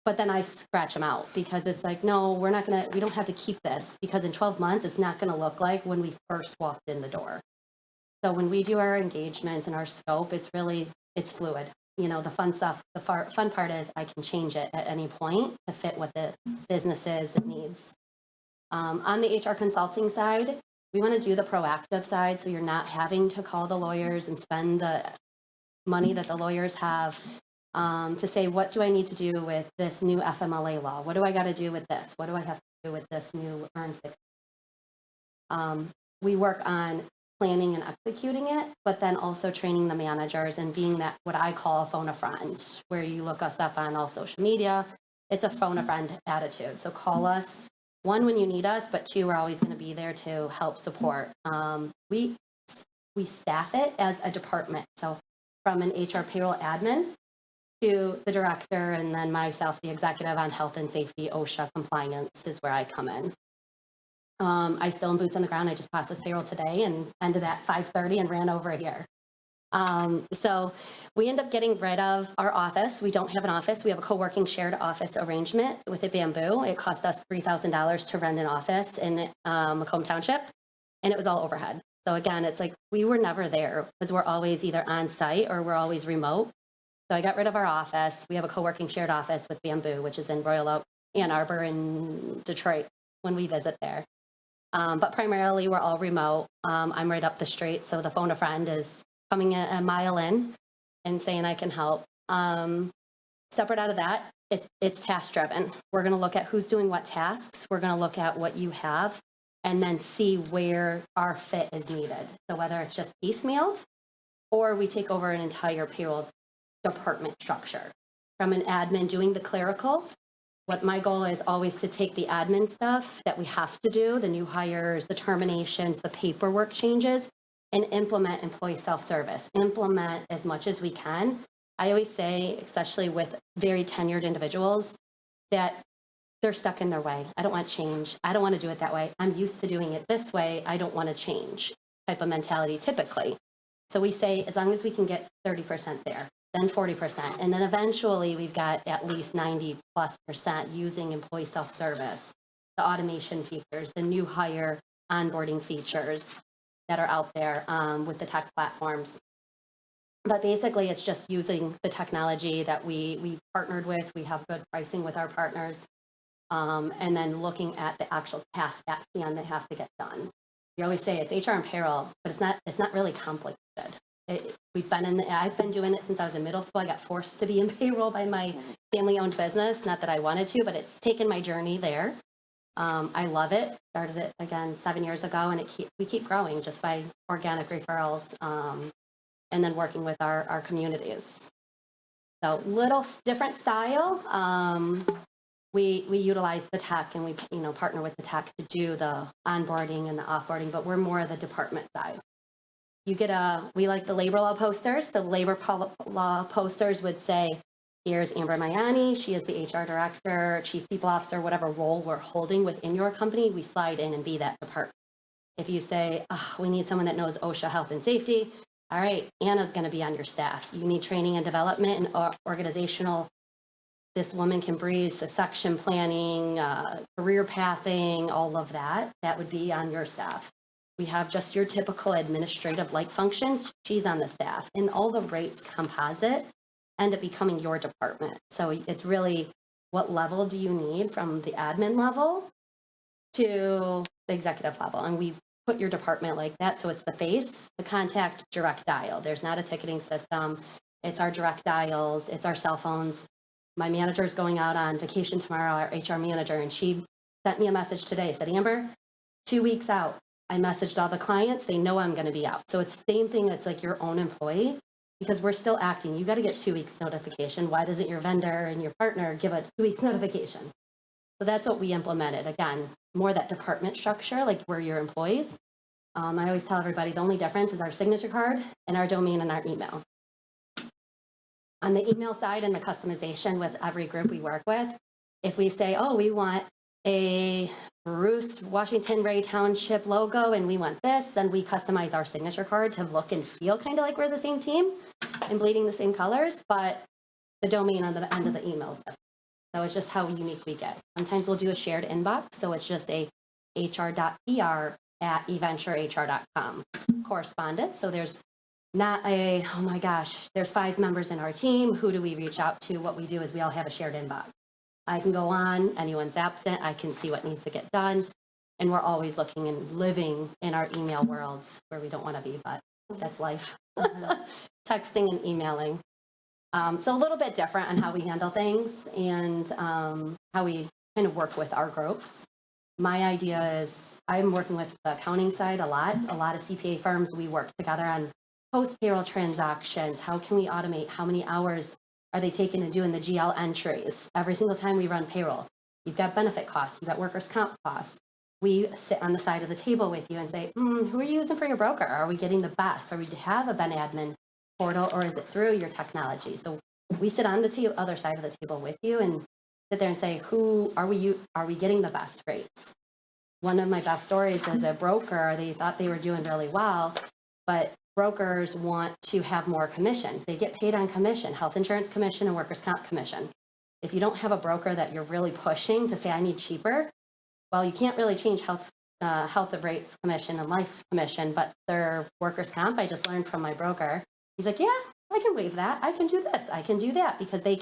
But then I scratch them out because it's like, no, we don't have to keep this because in 12 months, it's not going to look like when we first walked in the door. So when we do our engagements and our scope, it's fluid. You know, the fun stuff, the fun part is I can change it at any point to fit what the business is and needs. On the HR consulting side, we want to do the proactive side so you're not having to call the lawyers and spend the money that the lawyers have to say, what do I need to do with this new FMLA law? What do I got to do with this? What do I have to do with this new earn sick? We work on planning and executing it, but then also training the managers and being that what I call a phone a friend, where you look us up on all social media. It's a phone a friend attitude. So call us. 1, when you need us, but 2, we're always going to be there to help support. We staff it as a department. So from an HR payroll admin to the director and then myself, the executive on health and safety, OSHA compliance is where I come in. I still am boots on the ground. I just processed payroll today and ended at 5:30 and ran over here. So we end up getting rid of our office. We don't have an office. We have a co-working shared office arrangement with a Bamboo. It cost us $3,000 to rent an office in Macomb Township, and it was all overhead. So again, it's like we were never there because we're always either on site or we're always remote. So I got rid of our office. We have a co-working shared office with Bamboo, which is in Royal Oak, Ann Arbor, and Detroit when we visit there. But primarily we're all remote. I'm right up the street, so the phone a friend is coming a mile in and saying I can help. Separate out of that, it's task driven. We're going to look at who's doing what tasks. We're going to look at what you have and then see where our fit is needed. So whether it's just piecemealed or we take over an entire payroll department structure. From an admin doing the clerical, what my goal is always to take the admin stuff that we have to do, the new hires, the terminations, the paperwork changes, and implement employee self-service. Implement as much as we can. I always say, especially with very tenured individuals, that they're stuck in their way. I don't want change. I don't want to do it that way. I'm used to doing it this way. I don't want to change type of mentality typically. So we say, as long as we can get 30% there, then 40%. And then eventually we've got at least 90+% using employee self-service, the automation features, the new hire onboarding features that are out there with the tech platforms. But basically it's just using the technology that we partnered with. We have good pricing with our partners. And then looking at the actual tasks at hand that have to get done. You always say it's HR and payroll, but it's not really complicated. I've been doing it since I was in middle school. I got forced to be in payroll by my family-owned business. Not that I wanted to, but it's taken my journey there. I love it. Started it again 7 years ago, and we keep growing just by organic referrals, and then working with our communities. So little different style. We utilize the tech, and we partner with the tech to do the onboarding and the offboarding, but we're more of the department side. We like the labor law posters. The labor law posters would say, here's Amber Mayani. She is the HR director, chief people officer, whatever role we're holding within your company, we slide in and be that department. If you say, we need someone that knows OSHA health and safety, all right, Anna's going to be on your staff. You need training and development and organizational. This woman can breathe, succession planning, career pathing, all of that. That would be on your staff. We have just your typical administrative like functions. She's on the staff, and all the rates composite end up becoming your department. So it's really what level do you need from the admin level to the executive level. And we put your department like that. So it's the face, the contact, direct dial. There's not a ticketing system. It's our direct dials. It's our cell phones. My manager is going out on vacation tomorrow, our HR manager, and she sent me a message today, said, Amber, 2 weeks out. I messaged all the clients. They know I'm going to be out. So it's the same thing. It's like your own employee, because we're still acting. You got to get 2 weeks notification. Why doesn't your vendor and your partner give a 2 weeks notification? So that's what we implemented. Again, more that department structure, like we're your employees. I always tell everybody the only difference is our signature card and our domain and our email. On the email side and the customization with every group we work with, if we say, oh, we want a Bruce Washington Ray Township logo and we want this, then we customize our signature card to look and feel kind of like we're the same team and bleeding the same colors, but the domain on the end of the email is different. So it's just how unique we get. Sometimes we'll do a shared inbox, so it's just a hr.pr@eventurehr.com correspondence. So there's not a, oh my gosh, there's 5 members in our team. Who do we reach out to? What we do is we all have a shared inbox. I can go on, anyone's absent, I can see what needs to get done. And we're always looking and living in our email world where we don't want to be, but that's life. Texting and emailing. So a little bit different on how we handle things and how we kind of work with our groups. My idea is I'm working with the accounting side a lot of CPA firms. We work together on post-payroll transactions. How can we automate? How many hours are they taking to doing the GL entries? Every single time we run payroll, you've got benefit costs, you've got workers' comp costs. We sit on the side of the table with you and say, who are you using for your broker? Are we getting the best? Are we to have a Ben admin portal, or is it through your technology? So we sit on the other side of the table with you and sit there and say, who are we getting the best rates? One of my best stories is a broker. They thought they were doing really well, but brokers want to have more commission. They get paid on commission, health insurance commission and workers' comp commission. If you don't have a broker that you're really pushing to say, I need cheaper, well, you can't really change health of rates commission and life commission, but their workers' comp, I just learned from my broker. He's like, yeah, I can waive that. I can do this. I can do that, because they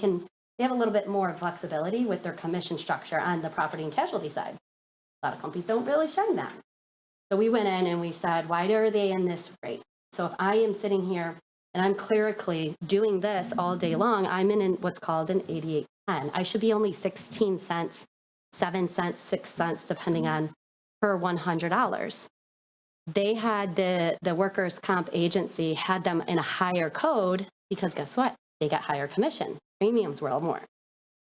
have a little bit more flexibility with their commission structure on the property and casualty side. A lot of companies don't really shine that. So we went in and we said, why are they in this rate? So if I am sitting here and I'm clerically doing this all day long, I'm in what's called an 8810. I should be only 16 cents, 7 cents, 6 cents, depending on per $100. They had the workers' comp agency had them in a higher code because guess what? They got higher commission. Premiums were a little more.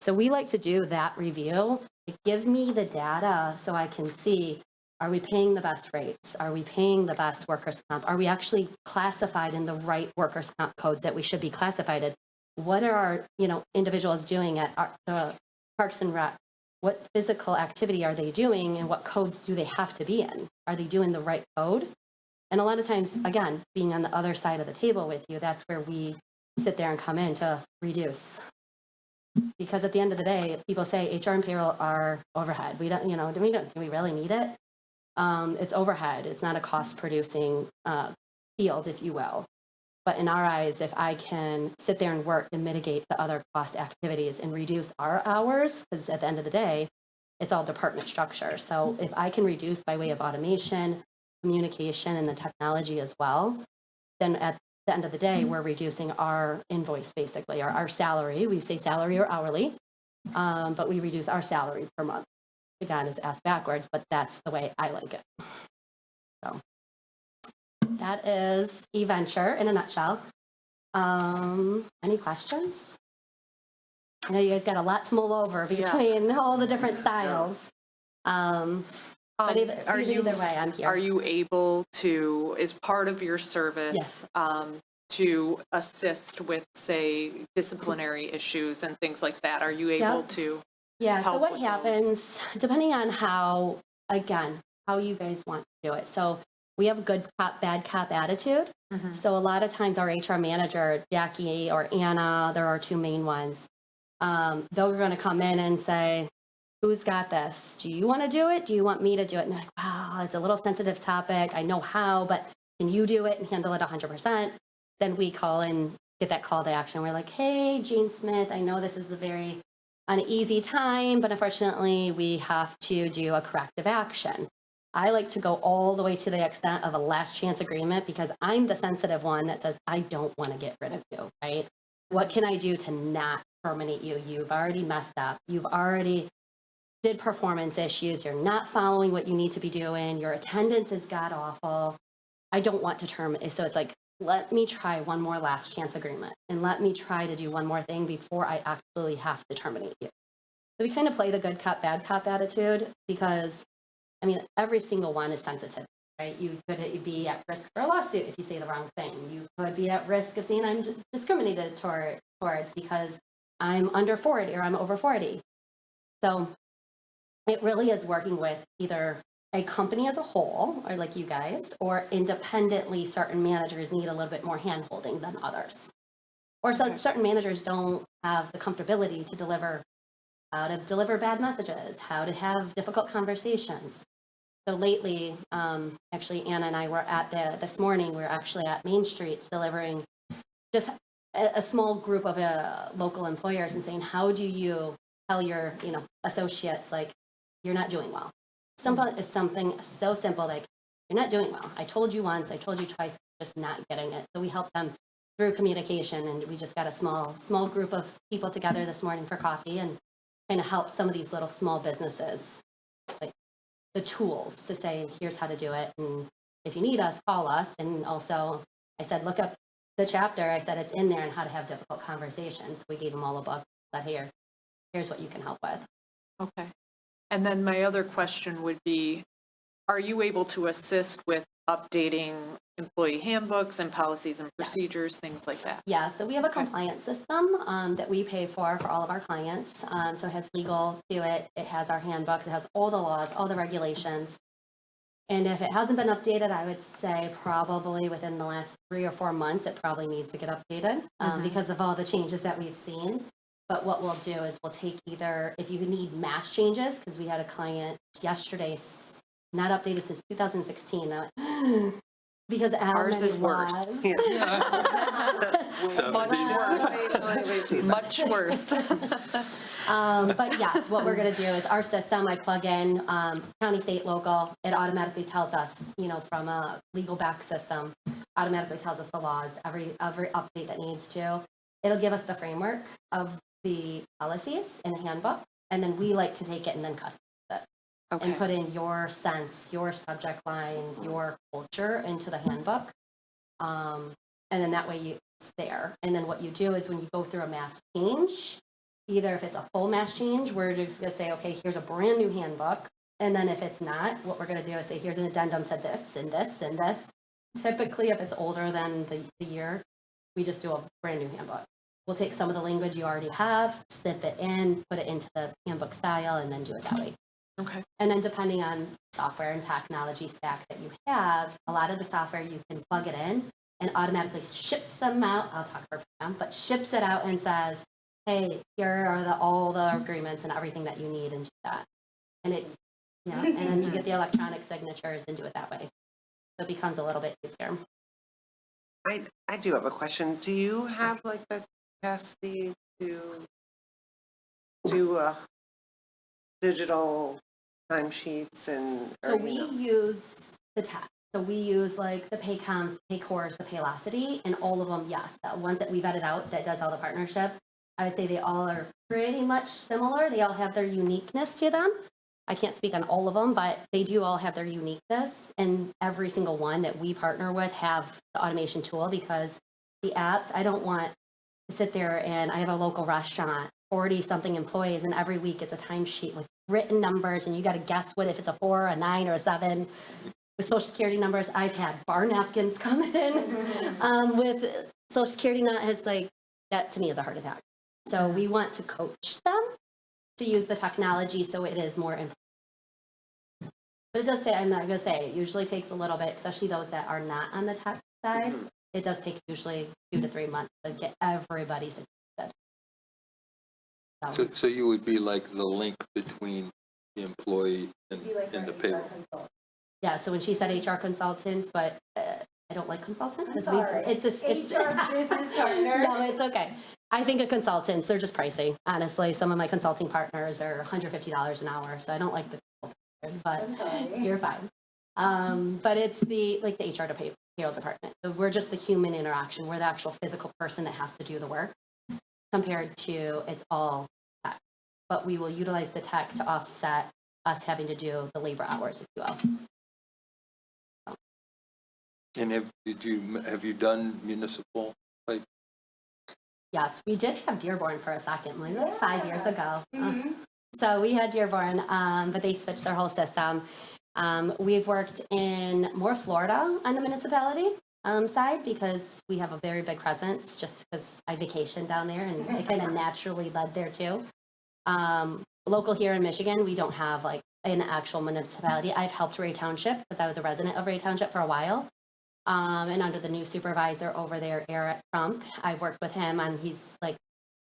So we like to do that review. Give me the data so I can see, are we paying the best rates? Are we paying the best workers' comp? Are we actually classified in the right workers' comp codes that we should be classified in? What are our individuals doing at the Parks and Rec? What physical activity are they doing and what codes do they have to be in? Are they doing the right code? And a lot of times, again, being on the other side of the table with you, that's where we sit there and come in to reduce. Because at the end of the day, people say HR and payroll are overhead. We don't, do we really need it? It's overhead. It's not a cost producing field, if you will. But in our eyes, if I can sit there and work and mitigate the other cost activities and reduce our hours, because at the end of the day, it's all department structure. So if I can reduce by way of automation, communication, and the technology as well, then at the end of the day, we're reducing our invoice, basically, our salary. We say salary or hourly, but we reduce our salary per month. Again, is asked backwards, but that's the way I like it. So that is eVenture in a nutshell. Any questions? I know you guys got a lot to mull over between all the different styles. But either way, I'm here. Are you able to, as part of your service, to assist with, say, disciplinary issues and things like that? Are you able to? Yeah, so what with happens, depending on how you guys want to do it. So we have good cop, bad cop attitude. Mm-hmm. So a lot of times our HR manager, Jackie or Anna, there are 2 main ones. They're going to come in and say, who's got this? Do you want to do it? Do you want me to do it? And they're like, wow, it's a little sensitive topic. I know how, but can you do it and handle it 100%? Then we call and get that call to action. We're like, hey, Gene Smith, I know this is a very an easy time, but unfortunately, we have to do a corrective action. I like to go all the way to the extent of a last chance agreement because I'm the sensitive one that says, I don't want to get rid of you, right? What can I do to not terminate you? You've already messed up. You've already did performance issues. You're not following what you need to be doing. Your attendance is god awful. I don't want to terminate. So it's like, let me try one more last chance agreement and let me try to do one more thing before I actually have to terminate you. So we kind of play the good cop, bad cop attitude because, I mean, every single one is sensitive, right? You could be at risk for a lawsuit if you say the wrong thing. You could be at risk of saying I'm discriminated towards because I'm under 40 or I'm over 40. So it really is working with either a company as a whole, or like you guys, or independently, certain managers need a little bit more hand-holding than others. Or so certain managers don't have the comfortability to deliver, how to deliver bad messages, how to have difficult conversations. So lately, actually, Anna and I were at this morning, we were actually at Main Streets delivering just a small group of local employers and saying, how do you tell your, associates, like, you're not doing well? Simple is something so simple, like, you're not doing well. I told you once, I told you twice, just not getting it. So we help them through communication, and we just got a small group of people together this morning for coffee and kind of help some of these little small businesses, like the tools to say, here's how to do it. And if you need us, call us. And also, I said, look up the chapter. I said, it's in there on how to have difficult conversations. We gave them all a book that here's what you can help with. Okay. And then my other question would be, are you able to assist with updating employee handbooks and policies and procedures, things like that? Yeah, so we have a compliance system that we pay for all of our clients. So it has legal to it. It has our handbooks. It has all the laws, all the regulations. And if it hasn't been updated, I would say probably within the last 3 or 4 months, it probably needs to get updated because of all the changes that we've seen. But what we'll do is we'll take either, if you need mass changes, because we had a client yesterday, not updated since 2016. Because ours is worse. Much worse. Much worse. But yes, what we're going to do is our system, I plug in county, state, local. It automatically tells us, from a legal back system, automatically tells us the laws, every update that needs to. It'll give us the framework of the policies in the handbook, and then we like to take it and then customize it. Okay. And put in your sense, your subject lines, your culture into the handbook. And then that way it's there. And then what you do is when you go through a mass change, either if it's a full mass change, we're just going to say, okay, here's a brand new handbook. And then if it's not, what we're going to do is say, here's an addendum to this and this and this. Typically, if it's older than the year, we just do a brand new handbook. We'll take some of the language you already have, snip it in, put it into the handbook style, and then do it that way. Okay. And then depending on software and technology stack that you have, a lot of the software you can plug it in and automatically ships them out. I'll talk for them, but ships it out and says, hey, here are all the agreements and everything that you need, and do that. And and then you get the electronic signatures and do it that way. So it becomes a little bit easier. I do have a question. Do you have like the capacity to do digital timesheets and? So we use the tech. So we use like the Paycoms, Paycors, the Paylocity, and all of them, yes. The ones that we vetted out that does all the partnerships, I would say they all are pretty much similar. They all have their uniqueness to them. I can't speak on all of them, but they do all have their uniqueness. And every single one that we partner with have the automation tool, because the apps, I don't want to sit there and I have a local restaurant, 40 something employees, and every week it's a timesheet with written numbers, and you got to guess what, if it's a 4, a 9, or a 7. With social security numbers, I've had bar napkins come in with social security, that to me is a heart attack. So we want to coach them to use the technology so it is more. But it does say, I'm not going to say, it usually takes a little bit, especially those that are not on the tech side. It does take usually 2 to 3 months to get everybody's interested. So you would be like the link between the employee and the payroll. Yeah, so when she said HR consultants, but I don't like consultant. I'm 'cause sorry. It's a, it's, HR business partner. no, it's okay. I think of consultants, they're just pricey, honestly. Some of my consulting partners are $150 an hour, so I don't like the consultant, but I'm sorry. you're fine. But it's the HR payroll department. So we're just the human interaction. We're the actual physical person that has to do the work compared to it's all tech. But we will utilize the tech to offset us having to do the labor hours, if you will. And have you done municipal, like, Yes, we did have Dearborn for a second, like 5 years ago. So we had Dearborn, but they switched their whole system. We've worked in more Florida on the municipality side because we have a very big presence just because I vacation down there and it kind of naturally led there too. Local here in Michigan, we don't have like an actual municipality. I've helped Ray Township because I was a resident of Ray Township for a while. And under the new supervisor over there, Eric Crump, I've worked with him and he's like,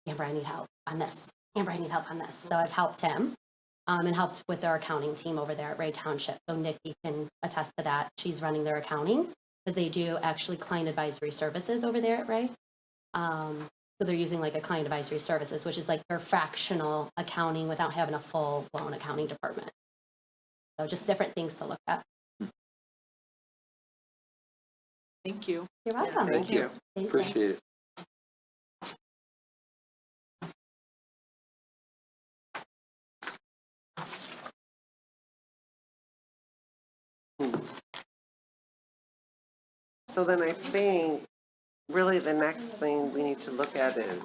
Amber, I need help on this. Amber, I need help on this. So I've helped him and helped with their accounting team over there at Ray Township. So Nikki can attest to that. She's running their accounting because they do actually client advisory services over there at Ray. So they're using like a client advisory services, which is like their fractional accounting without having a full blown accounting department. So just different things to look at. Thank you. You're welcome. thank you, Thank you. appreciate it. So then I think really the next thing we need to look at is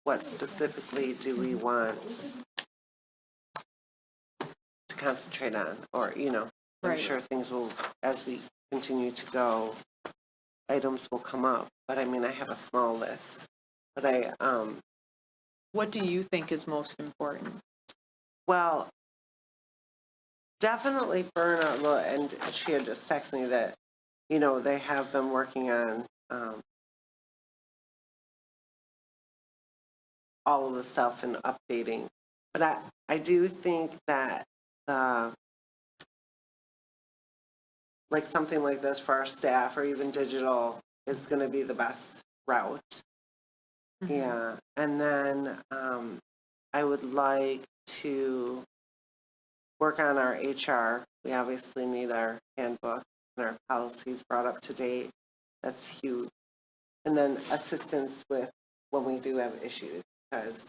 what specifically do we want to concentrate on? Or, you know, I'm Right. sure things will, as we continue to go, items will come up. But I mean, I have a small list. But What do you think is most important? well, definitely Berna, and she had just texted me that, you know, they have been working on all of the stuff and updating. But I do think that like something like this for our staff or even digital is going to be the best route. Yeah. And then I would like to work on our HR. We obviously need our handbook and our policies brought up to date. That's huge. And then assistance with when we do have issues, because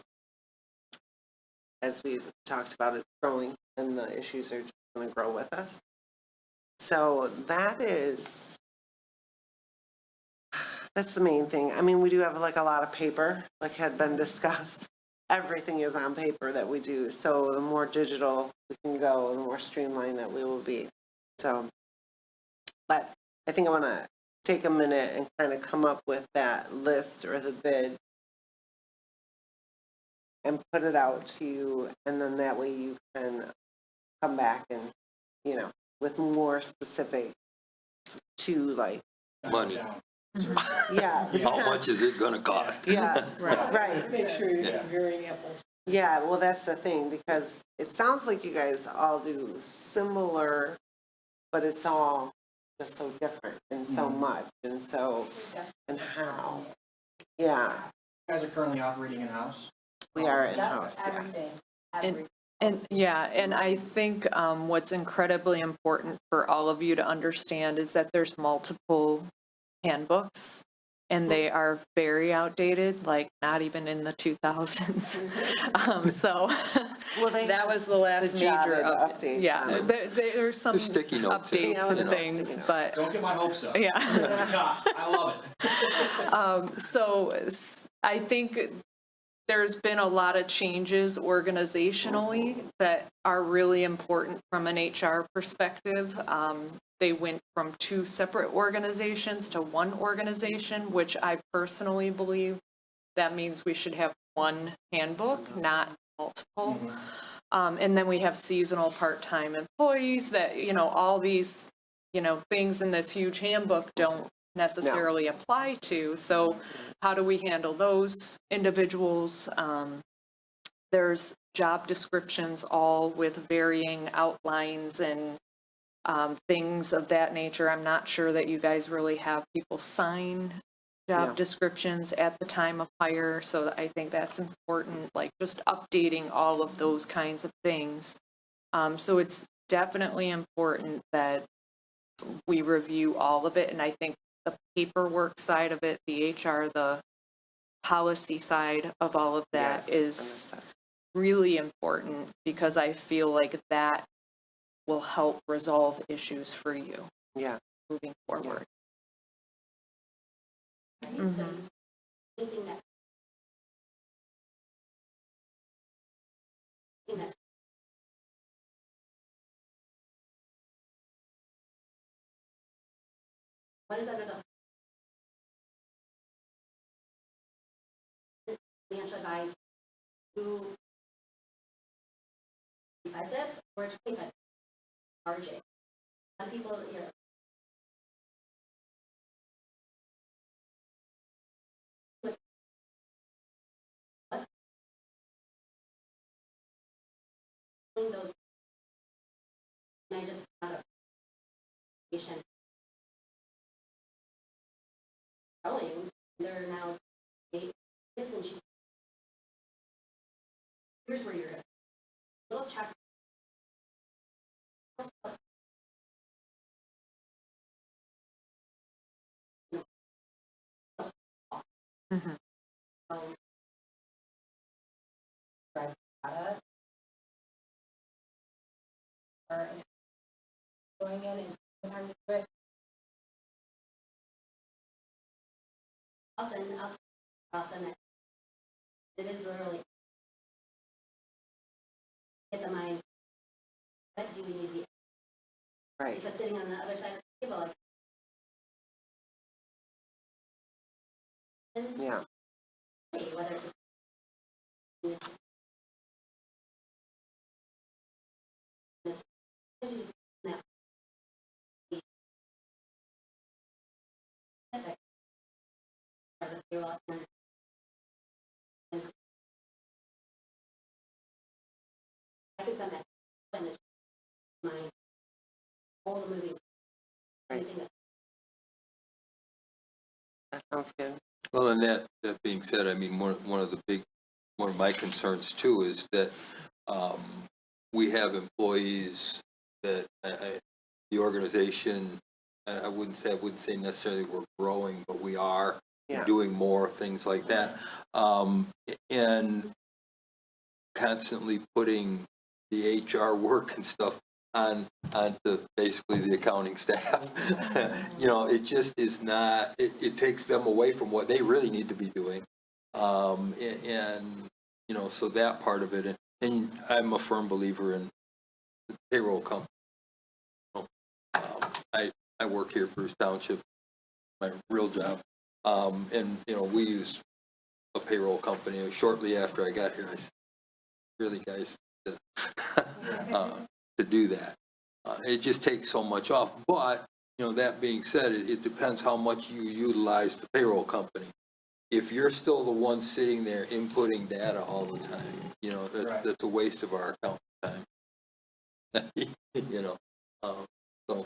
as we've talked about, it's growing and the issues are just going to grow with us. So that's the main thing. I mean, we do have like a lot of paper, like had been discussed. Everything is on paper that we do. So the more digital we can go, the more streamlined that we will be. So, but I think I want to take a minute and kind of come up with that list or the bid and put it out to you. And then that way you can come back and, you know, with more specific to like, Money, yeah. how much is it gonna cost? Yeah, right. Make sure you're comparing apples. Yeah, well, that's the thing, because it sounds like you guys all do similar, but it's all just so different and so much and so, and how. Yeah, You guys are currently operating in-house? we are in-house, yes. And I think what's incredibly important for all of you to understand is that there's multiple handbooks and they are very outdated, like not even in the 2000s. So Well, they that have was the last the major jotted update. updates Yeah, on it. there's some There's sticky notes in it, updates you and know. things, Sticky notes. but Don't get my hopes up. yeah. I love it. So I think there's been a lot of changes organizationally that are really important from an HR perspective. They went from 2 separate organizations to 1 organization, which I personally believe that means we should have 1 handbook, not multiple. And then we have seasonal part-time employees that, you know, all these, you know, things in this huge handbook don't necessarily apply to. So how do we handle those individuals? There's job descriptions all with varying outlines and things of that nature. I'm not sure that you guys really have people sign job Yeah. descriptions at the time of hire, so I think that's important, like just updating all of those kinds of things. So it's definitely important that we review all of it, and I think the paperwork side of it, the HR, the policy side of all of that Yes, is and that's- really important, because I feel like that will help resolve issues for you Yeah, moving forward. So Mhm. anything that what is under the financial advice to 25 dips or 25 margin? Some people here. Those, and I just got a patient growing. They're now 8 years, and she's here's where you're at. Little check. Mhm. Going in and sometimes quick. I'll send it. It is literally get the mind. What do we need to be? right. Because sitting on the other side of the table, like, Yeah, whether it's I could send that when the mind all the moving. Right. Anything that that sounds good. Well, and that being said, I mean, one of my concerns too is that, we have employees that, the organization, I wouldn't say necessarily we're growing, but we are Yeah. doing more, things like that. And constantly putting the HR work and stuff onto basically the accounting staff. You know, it just is not, it takes them away from what they really need to be doing. And, you know, so that part of it, and I'm a firm believer in the payroll company. I work here for Township, my real job. And, you know, we use a payroll company. Shortly after I got here, I said, really, guys, to do that. It just takes so much off. But, you know, that being said, it depends how much you utilize the payroll company. If you're still the one sitting there inputting data all the time, you know, Right. that's a waste of our account time. You know, so,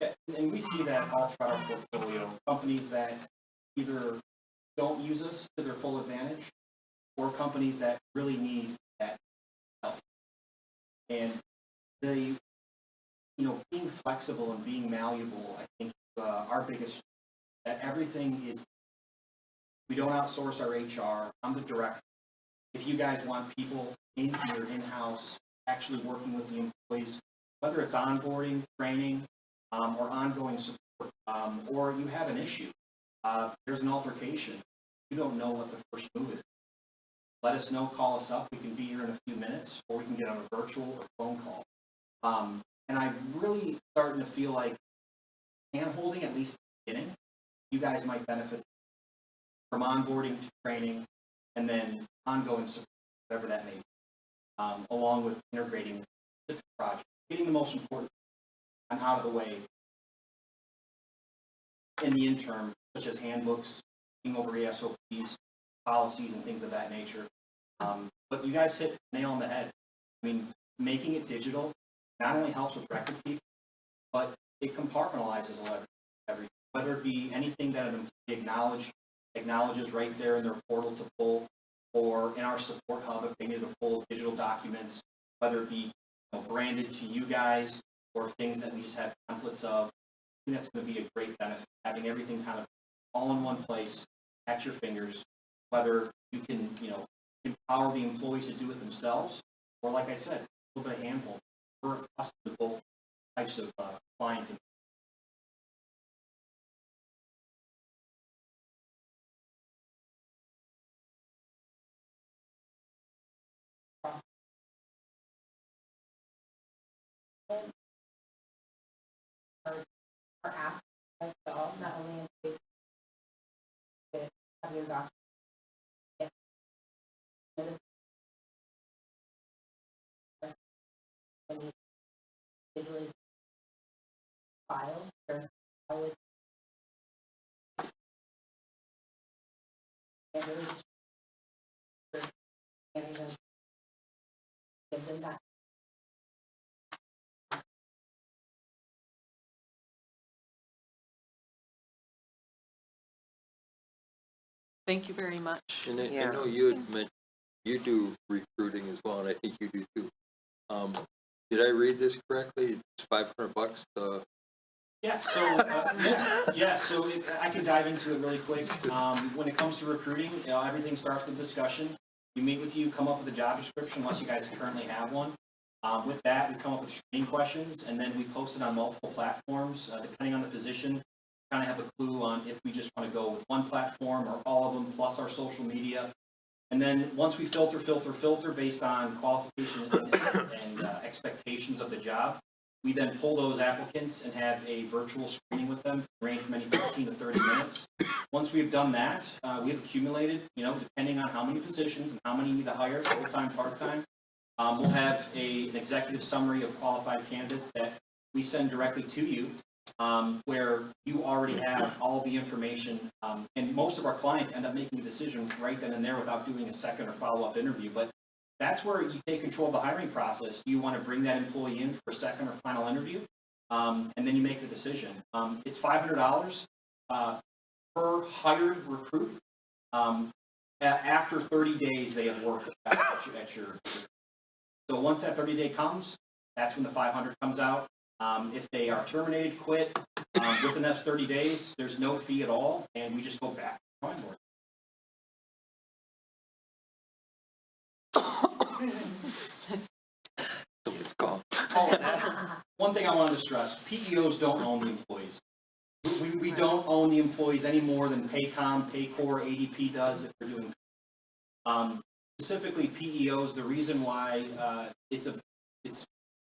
Yeah, and we see that all throughout our portfolio. Companies that either don't use us to their full advantage, or companies that really need that help. And the, being flexible and being malleable, I think, our biggest, that everything is, we don't outsource our HR. I'm the director. If you guys want people in here, in-house, actually working with the employees, whether it's onboarding, training, or ongoing support, or you have an issue, there's an altercation, you don't know what the first move is. Let us know, call us up, we can be here in a few minutes, or we can get on a virtual or phone call. And I'm really starting to feel like hand-holding, at least at the beginning, you guys might benefit from onboarding to training, and then ongoing support, whatever that may be, along with integrating specific projects, getting the most important and out of the way in the interim, such as handbooks, being over ESOPs, policies, and things of that nature. But you guys hit the nail on the head. I mean, making it digital not only helps with record keeping, but it compartmentalizes everything, whether it be anything that an employee acknowledges right there in their portal to pull, or in our support hub if they need to pull digital documents, whether it be branded to you guys or things that we just have templates of. I think that's going to be a great benefit, having everything kind of all in one place at your fingers, whether you can, empower the employees to do it themselves, or like I said, a little bit of handhold. We're accustomed to both types of clients. Our app as well, not only in Facebook, but have your document. Digitally files or how it and really just give them that. Thank you very much. And I Yeah. know you had mentioned, you do recruiting as well, and I think you do too. Did I read this correctly? It's $500 to... Yeah, so, I can dive into it really quick. When it comes to recruiting, everything starts with discussion. We meet with you, come up with a job description, unless you guys currently have one. With that, we come up with screening questions, and then we post it on multiple platforms, depending on the position. Kind of have a clue on if we just want to go with one platform or all of them, plus our social media. And then once we filter based on qualifications and expectations of the job, we then pull those applicants and have a virtual screening with them, range from any 15 to 30 minutes. Once we've done that, we've accumulated, depending on how many positions and how many you need to hire, full-time, part-time, we'll have an executive summary of qualified candidates that we send directly to you, where you already have all the information. And most of our clients end up making a decision right then and there without doing a second or follow-up interview. But that's where you take control of the hiring process. Do you want to bring that employee in for a second or final interview? And then you make the decision. It's $500 per hired recruit. After 30 days, they have worked at your. So once that 30-day comes, that's when the $500 comes out. If they are terminated, quit, within those 30 days, there's no fee at all, and we just go back to the drawing board. Someone's gone. One thing I wanted to stress, PEOs don't own the employees. We don't own the employees any more than Paycom, Paycor, ADP does if they're doing. Specifically PEOs, the reason why it's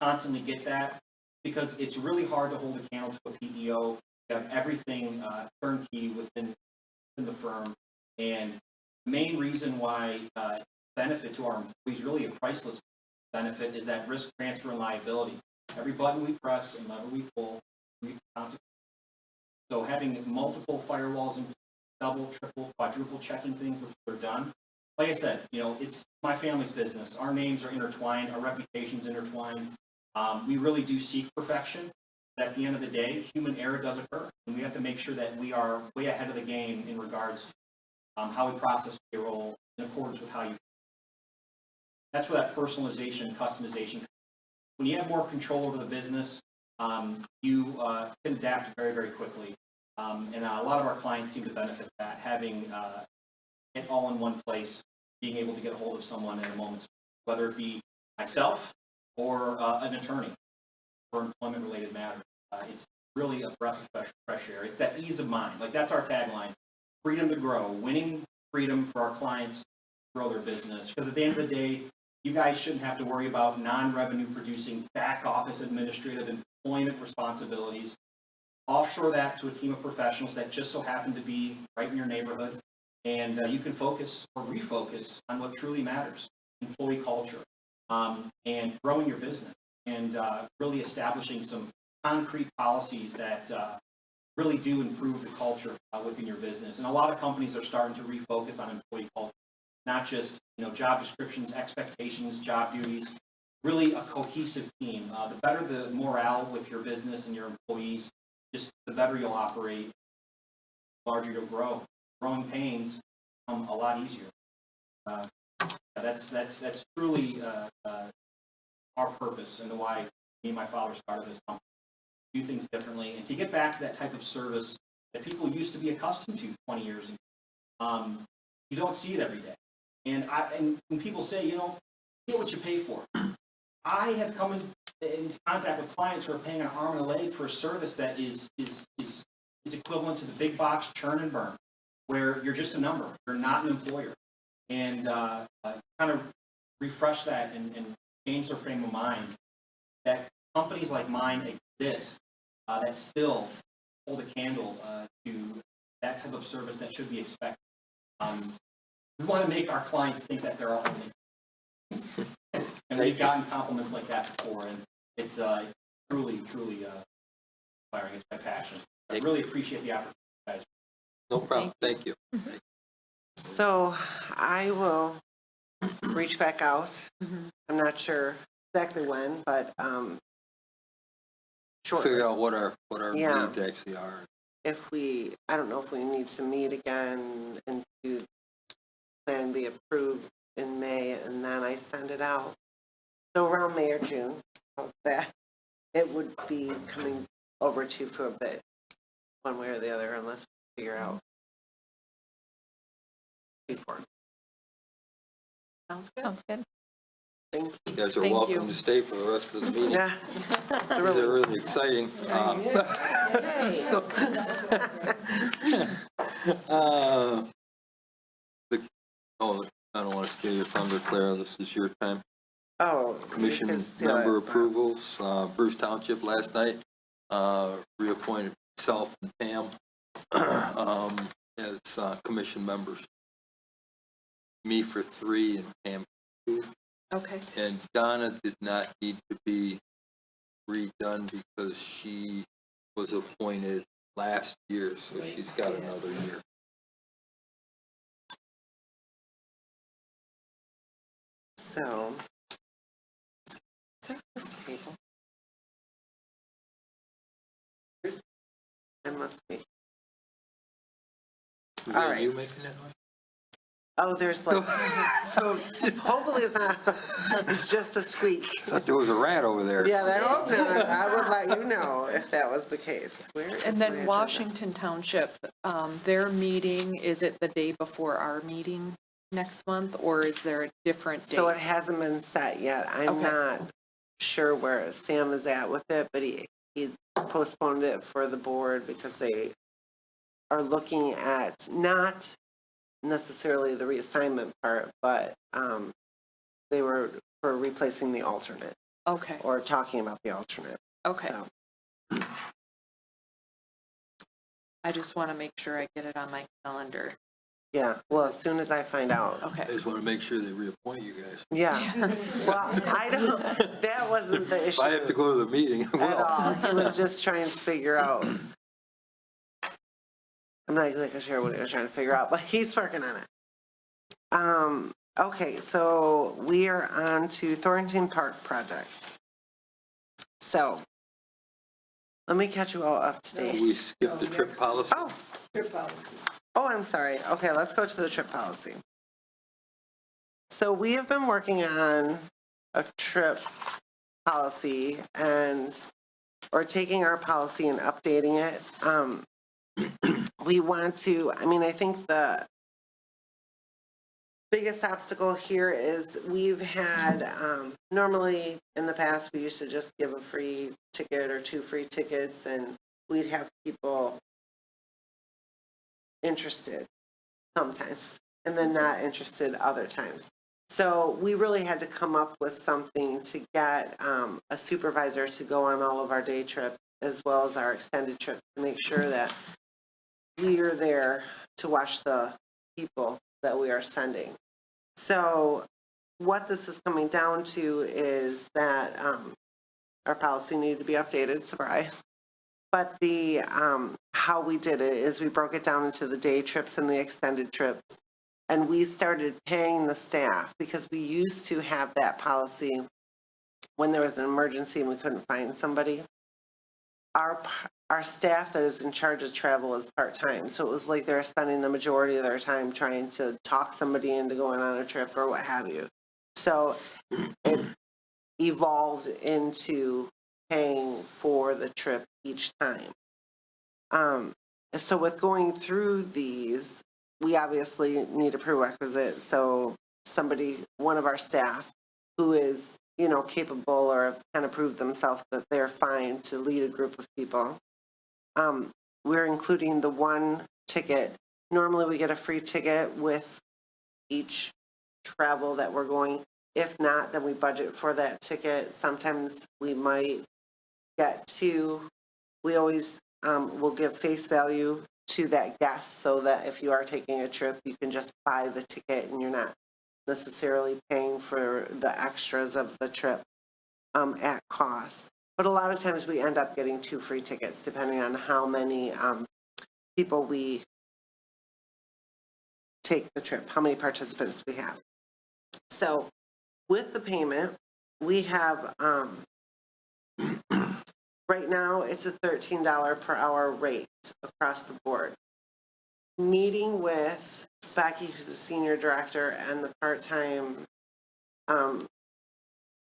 constantly get that, because it's really hard to hold a candle to a PEO. You have everything turnkey within the firm, and the main reason why benefit to our employees, really a priceless benefit, is that risk transfer and liability. Every button we press and lever we pull, we consequence. So having multiple firewalls and double, triple, quadruple checking things before they're done. Like I said, it's my family's business. Our names are intertwined, our reputation's intertwined. We really do seek perfection. But at the end of the day, human error does occur, and we have to make sure that we are way ahead of the game in regards to how we process payroll in accordance with how you. That's where that personalization and customization. When you have more control over the business, you can adapt very, very quickly. And a lot of our clients seem to benefit that, having it all in one place, being able to get a hold of someone in a moment, whether it be myself or an attorney for employment-related matters. It's really a breath of fresh air. It's that ease of mind. Like, that's our tagline: freedom to grow, winning freedom for our clients to grow their business. Because at the end of the day, you guys shouldn't have to worry about non-revenue producing back office administrative employment responsibilities. Offshore that to a team of professionals that just so happen to be right in your neighborhood, and you can focus or refocus on what truly matters: employee culture, and growing your business, and really establishing some concrete policies that really do improve the culture within your business. And a lot of companies are starting to refocus on employee culture, not just job descriptions, expectations, job duties, really a cohesive team. The better the morale with your business and your employees, just the better you'll operate, the larger you'll grow. Growing pains become a lot easier. That's truly our purpose and why me and my father started this company. Do things differently and to get back to that type of service that people used to be accustomed to 20 years ago. You don't see it every day. And when people say, you get what you pay for. I have come into contact with clients who are paying an arm and a leg for a service that is equivalent to the big box churn and burn, where you're just a number, you're not an employer. And kind of refresh that and change their frame of mind that companies like mine exist that still hold a candle to that type of service that should be expected. We want to make our clients think that they're all only. And we've gotten compliments like that before, and it's truly inspiring. It's my passion. I really appreciate the opportunity, guys. No problem. Thank you. So I will reach back out. I'm not sure exactly when, but shortly. Figure out what our Yeah. needs actually are. I don't know if we need to meet again and do plan be approved in May, and then I send it out. So around May or June, that it would be coming over to you for a bit, one way or the other, unless we figure out before. Sounds good. Sounds good. Thank You guys are Thank welcome you. to stay for the rest of the meeting. Yeah. They're really exciting. I don't want to steal your thunder, Claire. This is your time. Oh. Commission you can seal member it. approvals, Bruce Township last night, reappointed myself and Pam as commission members. Me for 3 and Pam for 2. Okay. And Donna did not need to be redone because she was appointed last year, so she's got another year. So, take this table. It must be. Is All that right. you making that noise? Oh, there's like, so hopefully it's not, it's just a squeak. I thought there was a rat over there. Yeah, I hope not. I would let you know if that was the case. Where is And my then agenda? Washington Township, their meeting, is it the day before our meeting next month, or is there a different date? So it hasn't been set yet. I'm Okay. not sure where Sam is at with it, but he postponed it for the board because they are looking at not necessarily the reassignment part, but they were for replacing the alternate Okay, or talking about the alternate. okay. So, I just want to make sure I get it on my calendar. yeah, well, as soon as I find out. I Okay. just want to make sure they reappoint you guys. Yeah. Well, I don't, that wasn't the If issue I have to go to the meeting, I at will. all. He was just trying to figure out. I'm not exactly sure what he was trying to figure out, but he's working on it. Okay, so we are on to Thornton Park project. So, let me catch you all up to We date. skipped the trip policy. Oh, I'm sorry. Okay, let's go to the trip policy. So we have been working on a trip policy or taking our policy and updating it. We want to, I think the biggest obstacle here is we've had, normally in the past, we used to just give a free ticket or 2 free tickets, and we'd have people interested sometimes and then not interested other times. So we really had to come up with something to get a supervisor to go on all of our day trips as well as our extended trips to make sure that we are there to watch the people that we are sending. So what this is coming down to is that our policy needed to be updated, surprise. But the how we did it is we broke it down into the day trips and the extended trips. And we started paying the staff because we used to have that policy when there was an emergency and we couldn't find somebody, our staff that is in charge of travel is part-time. So it was like they're spending the majority of their time trying to talk somebody into going on a trip or what have you. So it evolved into paying for the trip each time. So with going through these, we obviously need a prerequisite. So somebody, one of our staff who is, you know, capable or have kind of proved themselves that they're fine to lead a group of people. We're including the one ticket. Normally we get a free ticket with each travel that we're going. If not, then we budget for that ticket. Sometimes we might get two. We always will give face value to that guest so that if you are taking a trip, you can just buy the ticket and you're not necessarily paying for the extras of the trip at cost. But a lot of times we end up getting 2 free tickets depending on how many people we take the trip, how many participants we have. So with the payment, we have, right now it's a $13 per hour rate across the board. Meeting with Becky, who's the senior director, and the part-time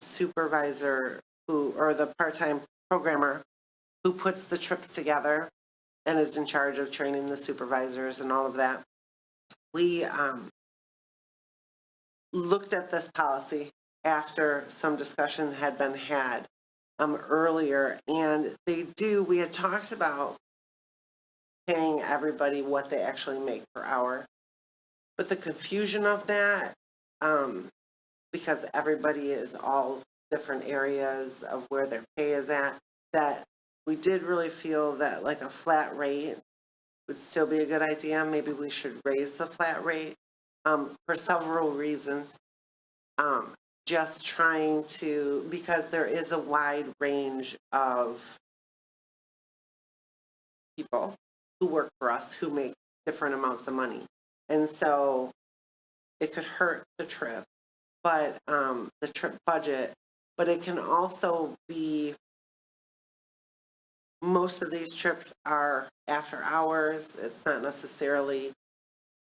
supervisor or the part-time programmer who puts the trips together and is in charge of training the supervisors and all of that. We looked at this policy after some discussion had been had earlier, and we had talked about paying everybody what they actually make per hour. But the confusion of that, because everybody is all different areas of where their pay is at, that we did really feel that like a flat rate would still be a good idea. Maybe we should raise the flat rate for several reasons. Just trying to, because there is a wide range of people who work for us who make different amounts of money. And so it could hurt the trip, but the trip budget, but it can also be, most of these trips are after hours. It's not necessarily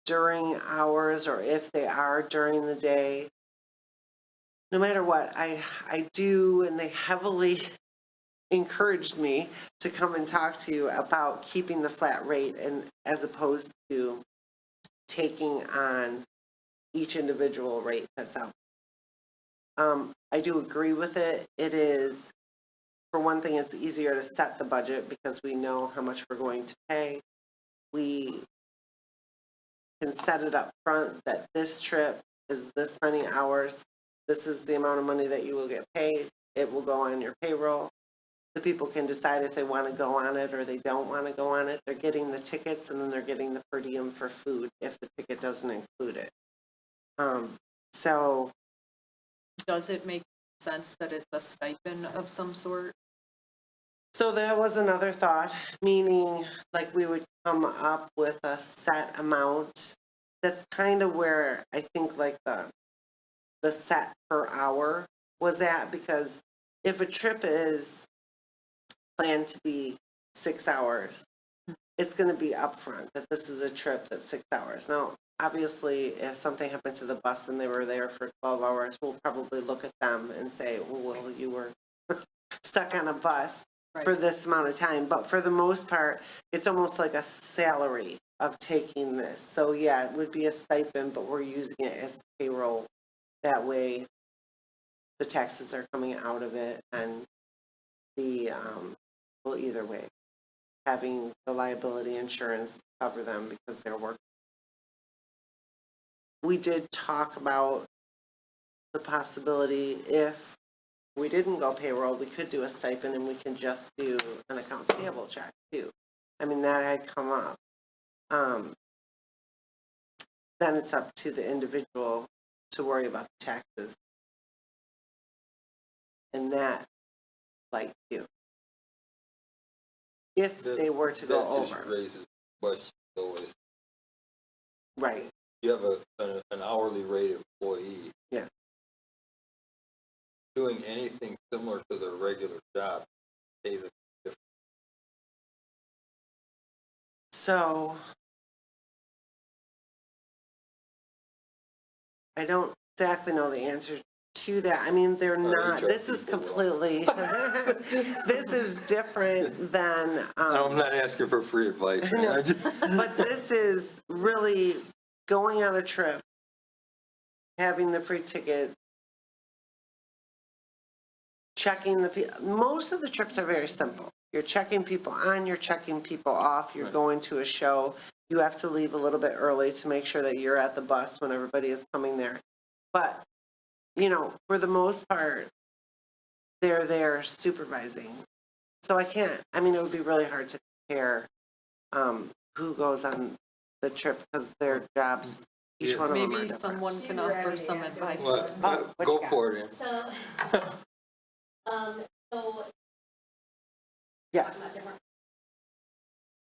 during hours, or if they are during the day. No matter what, I do, and they heavily encouraged me to come and talk to you about keeping the flat rate, and as opposed to taking on each individual rate that's out. I do agree with it. It is, for one thing, it's easier to set the budget because we know how much we're going to pay. We can set it up front that this trip is this many hours. This is the amount of money that you will get paid. It will go on your payroll. The people can decide if they want to go on it or they don't want to go on it. They're getting the tickets, and then they're getting the per diem for food if the ticket doesn't include it. So Does it make sense that it's a stipend of some sort? So that was another thought, meaning like we would come up with a set amount. That's kind of where I think like the set per hour was at, because if a trip is planned to be 6 hours, it's going to be upfront that this is a trip that's 6 hours. Now, obviously, if something happened to the bus and they were there for 12 hours, we'll probably look at them and say, well, you were stuck on a bus for this amount of time. But for the most part, it's almost like a salary of taking this. So yeah, it would be a stipend, but we're using it as payroll. That way the taxes are coming out of it, and the, well, either way, having the liability insurance cover them because they're working. We did talk about the possibility, if we didn't go payroll, we could do a stipend and we can just do an accounts payable check too. I mean, that had come up. Then it's up to the individual to worry about the taxes. And that, like you. If they were to go over. That just raises the question, though, is Right. you have an hourly rate employee. Yeah. Doing anything similar to their regular job, pay the difference. So I don't exactly know the answer to that. I mean, they're not, HR this is people will. completely, this is different than, I'm not asking for free advice. I know. I just- but this is really going on a trip, having the free ticket, checking most of the trips are very simple. You're checking people on, you're checking people off, you're Right. going to a show. You have to leave a little bit early to make sure that you're at the bus when everybody is coming there. But, you know, for the most part, they're there supervising. So it would be really hard to compare who goes on the trip because their jobs, each Yeah. one of them are Maybe different. someone can She's offer ready to some answer. advice. What? What Go you got? for it, Ann. So Yes. talking about different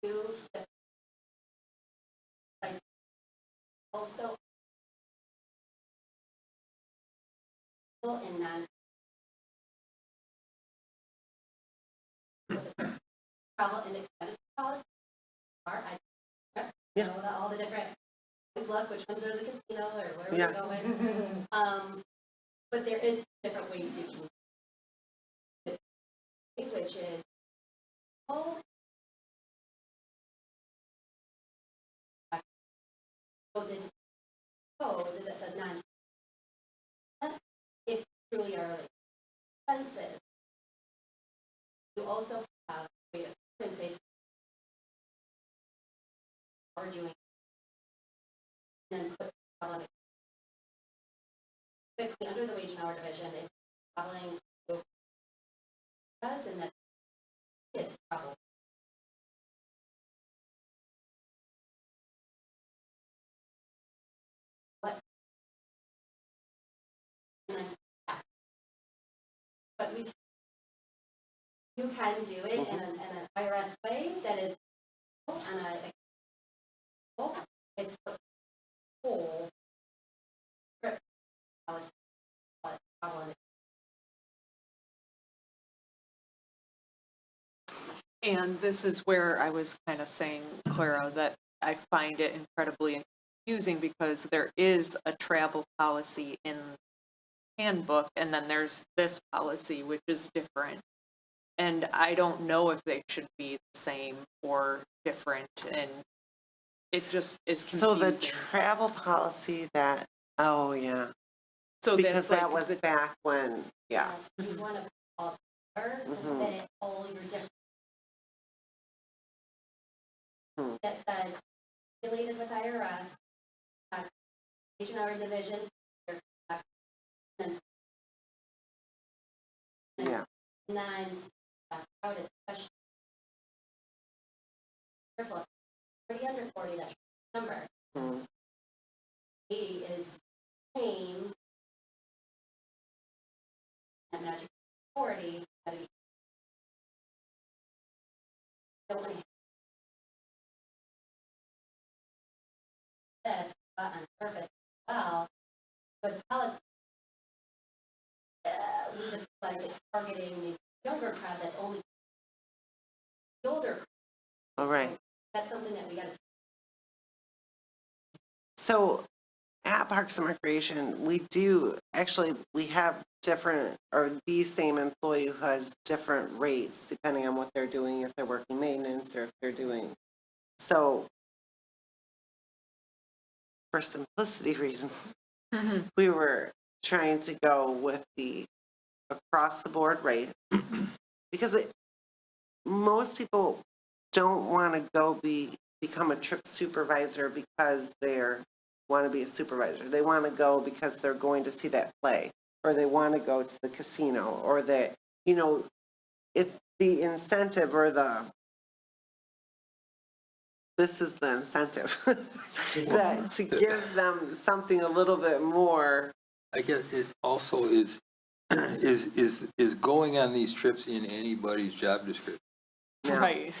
views, like also and non travel and expenditure policy are Yeah. know that all the different look which ones are the casino or where Yeah. we're going. But there is different ways we can which is goes into code that says non if you truly are like expenses. You also have a way of compensation or doing and then put traveling quickly under the wage and hour division if traveling to us and that it's travel. What? And then, yeah. But you can do it in an IRS way that is on it's the whole trip policy. And this is where I was kind of saying, Clara, that I find it incredibly confusing because there is a travel policy in handbook and then there's this policy, which is different. And I don't know if they should be the same or different, and it just is So confusing. the travel policy that, oh, yeah, So because that's that like was the- back when, yeah. You want to all together to Mhm. fit it all your different. Hmm. That says regulated with IRS, wage and hour division, and Yeah. then out is special. Careful, 30 under 40, that's your number. Mhm. 80 is same. And magic 40, gotta be. Don't want to this, but on purpose, well, good policy. We just like it's targeting the younger crowd that's only the older crowd. All right. That's something that we got to. So at Parks and Recreation, we have different, or the same employee who has different rates depending on what they're doing, if they're working maintenance or if they're doing. So for simplicity reasons, we were trying to go with the across the board rate because most people don't want to go become a trip supervisor because they're want to be a supervisor. They want to go because they're going to see that play, or they want to go to the casino, or it's the incentive or this is the incentive that to give them something a little bit more. I guess it also is going on these trips in anybody's job description. No, Right.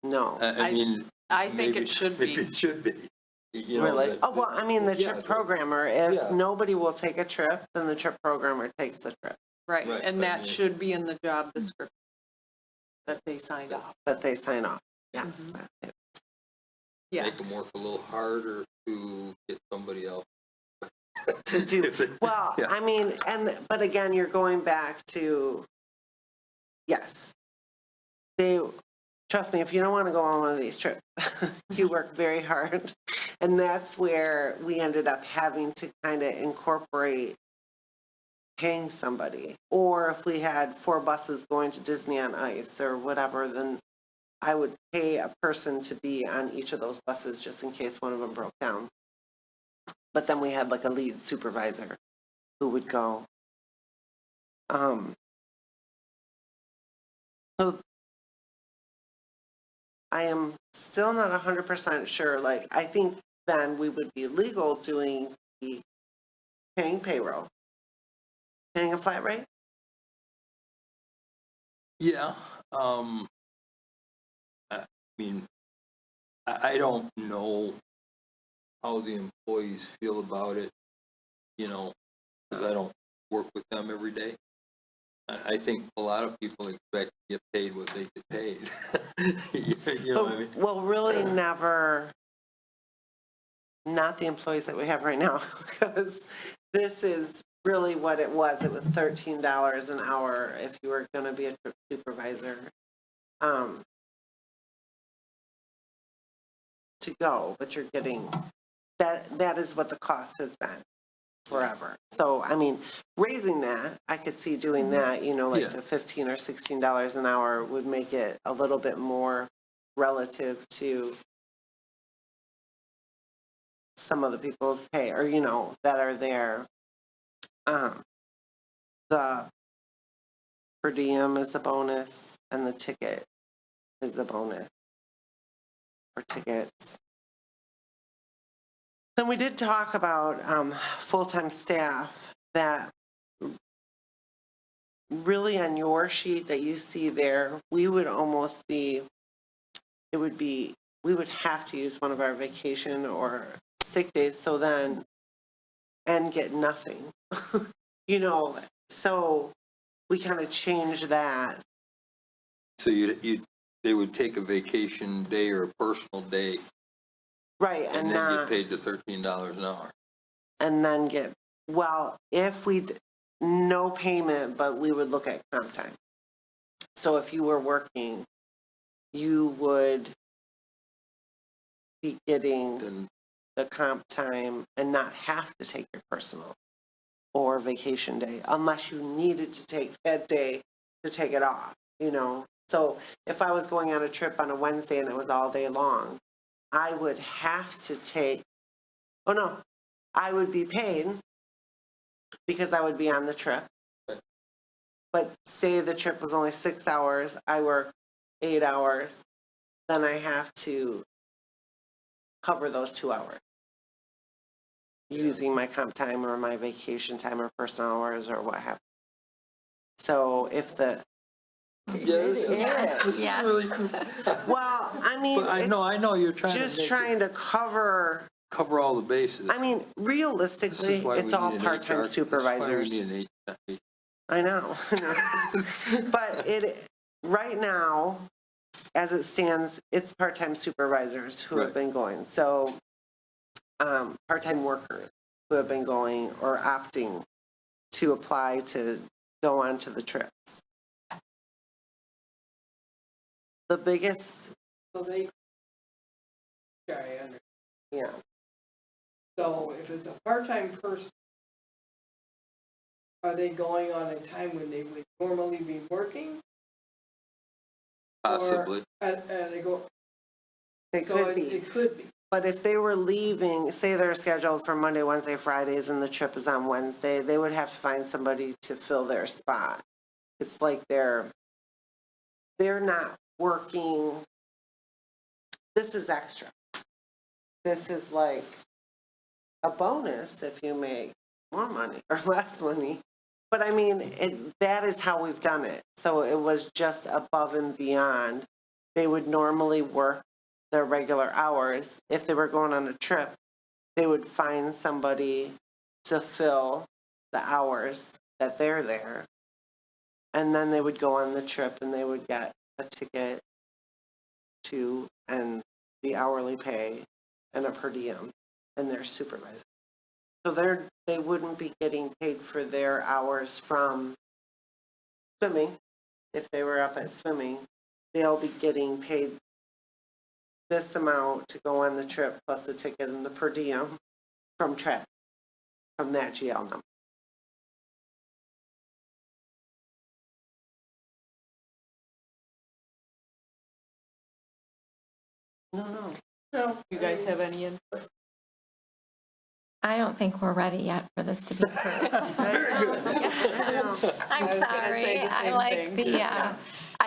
No. I mean. I think maybe- it should maybe be. it should be. You know, Really? that- Oh, well, I mean, the Yeah, trip programmer, if yeah. nobody will take a trip, then the trip programmer takes the trip. Right, Right, and but that should be in the job description that they signed off. that they sign off. Yes. Mhm. that's it. Yeah, Make them work a little harder to get somebody else. To do, If it- well, yeah. I mean, but again, you're going back to, yes. Trust me, if you don't want to go on one of these trips, you work very hard. And that's where we ended up having to kind of incorporate paying somebody. Or if we had 4 buses going to Disney on Ice or whatever, then I would pay a person to be on each of those buses just in case one of them broke down. But then we had like a lead supervisor who would go. So I am still not 100% sure. Like, I think then we would be legal doing the paying payroll, paying a flat rate. Yeah, I mean, I don't know how the employees feel about it, because I don't work with them every day. I think a lot of people expect to get paid what they get paid. You know what I mean? Well, really never, not the employees that we have right now, because this is really what it was. It was $13 an hour if you were going to be a trip supervisor. To go, but you're getting, that is what the cost has been forever. So, I mean, raising that, I could see doing that, like Yeah. to $15 or $16 an hour would make it a little bit more relative to some of the people's pay, or, that are there. The per diem is a bonus, and the ticket is a bonus for tickets. Then we did talk about full-time staff that really on your sheet that you see there, we would almost be, we would have to use one of our vacation or sick days, so then, and get nothing. So we kind of changed that. So they would take a vacation day or a personal day Right, and and then not, get paid the $13 an hour. and then get, well, if no payment, but we would look at comp time. So if you were working, you would be getting Then the comp time and not have to take your personal or vacation day unless you needed to take that day to take it off, So if I was going on a trip on a Wednesday and it was all day long, I would have to take, I would be paid because I would be on the trip. But say the trip was only 6 hours, I work 8 hours, then I have to cover those 2 hours using my comp time or my vacation time or personal hours or what have you. So if the, this is Yeah. really. well, I mean, But I know you're trying to just make trying to cover, cover all the bases. I mean, This realistically, is why we it's all need an part-time HR supervisors. That's why we need an HR. I know. But right now, as it stands, it's part-time supervisors who have Right. been going. So, part-time workers who have been going or opting to apply to go on to the trips. The biggest, So they, sorry, I understand. yeah, So if it's a part-time person, are they going on a time when they would normally be working? Possibly. They go, they so could be. it could be. But if they were leaving, say they're scheduled for Monday, Wednesday, Fridays, and the trip is on Wednesday, they would have to find somebody to fill their spot. It's like they're not working. This is extra. This is like a bonus if you make more money or less money. But I mean, that is how we've done it. So it was just above and beyond. They would normally work their regular hours. If they were going on a trip, they would find somebody to fill the hours that they're there. And then they would go on the trip and they would get a ticket to, and the hourly pay and a per diem and their supervisor. So they wouldn't be getting paid for their hours from swimming. If they were up at swimming, they'll be getting paid this amount to go on the trip plus the ticket and the per diem from track, from that GL number. No. No. You guys have any input? I don't think we're ready yet for this to be approved. I'm I was gonna say sorry. the I same like thing. the,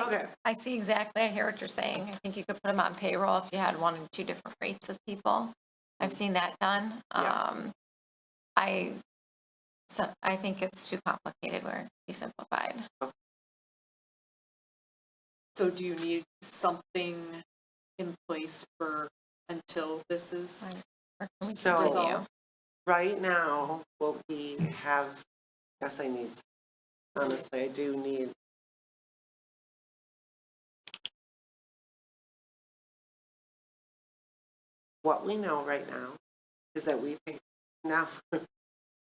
Okay. I see exactly, I hear what you're saying. I think you could put them on payroll if you had 1 and 2 different rates of people. I've seen that done. Yeah. I think it's too complicated where it be simplified. So do you need something in place for until this is? Or can we So- continue? Right now, what we have, yes, I need, honestly, I do need. What we know right now is that we pay now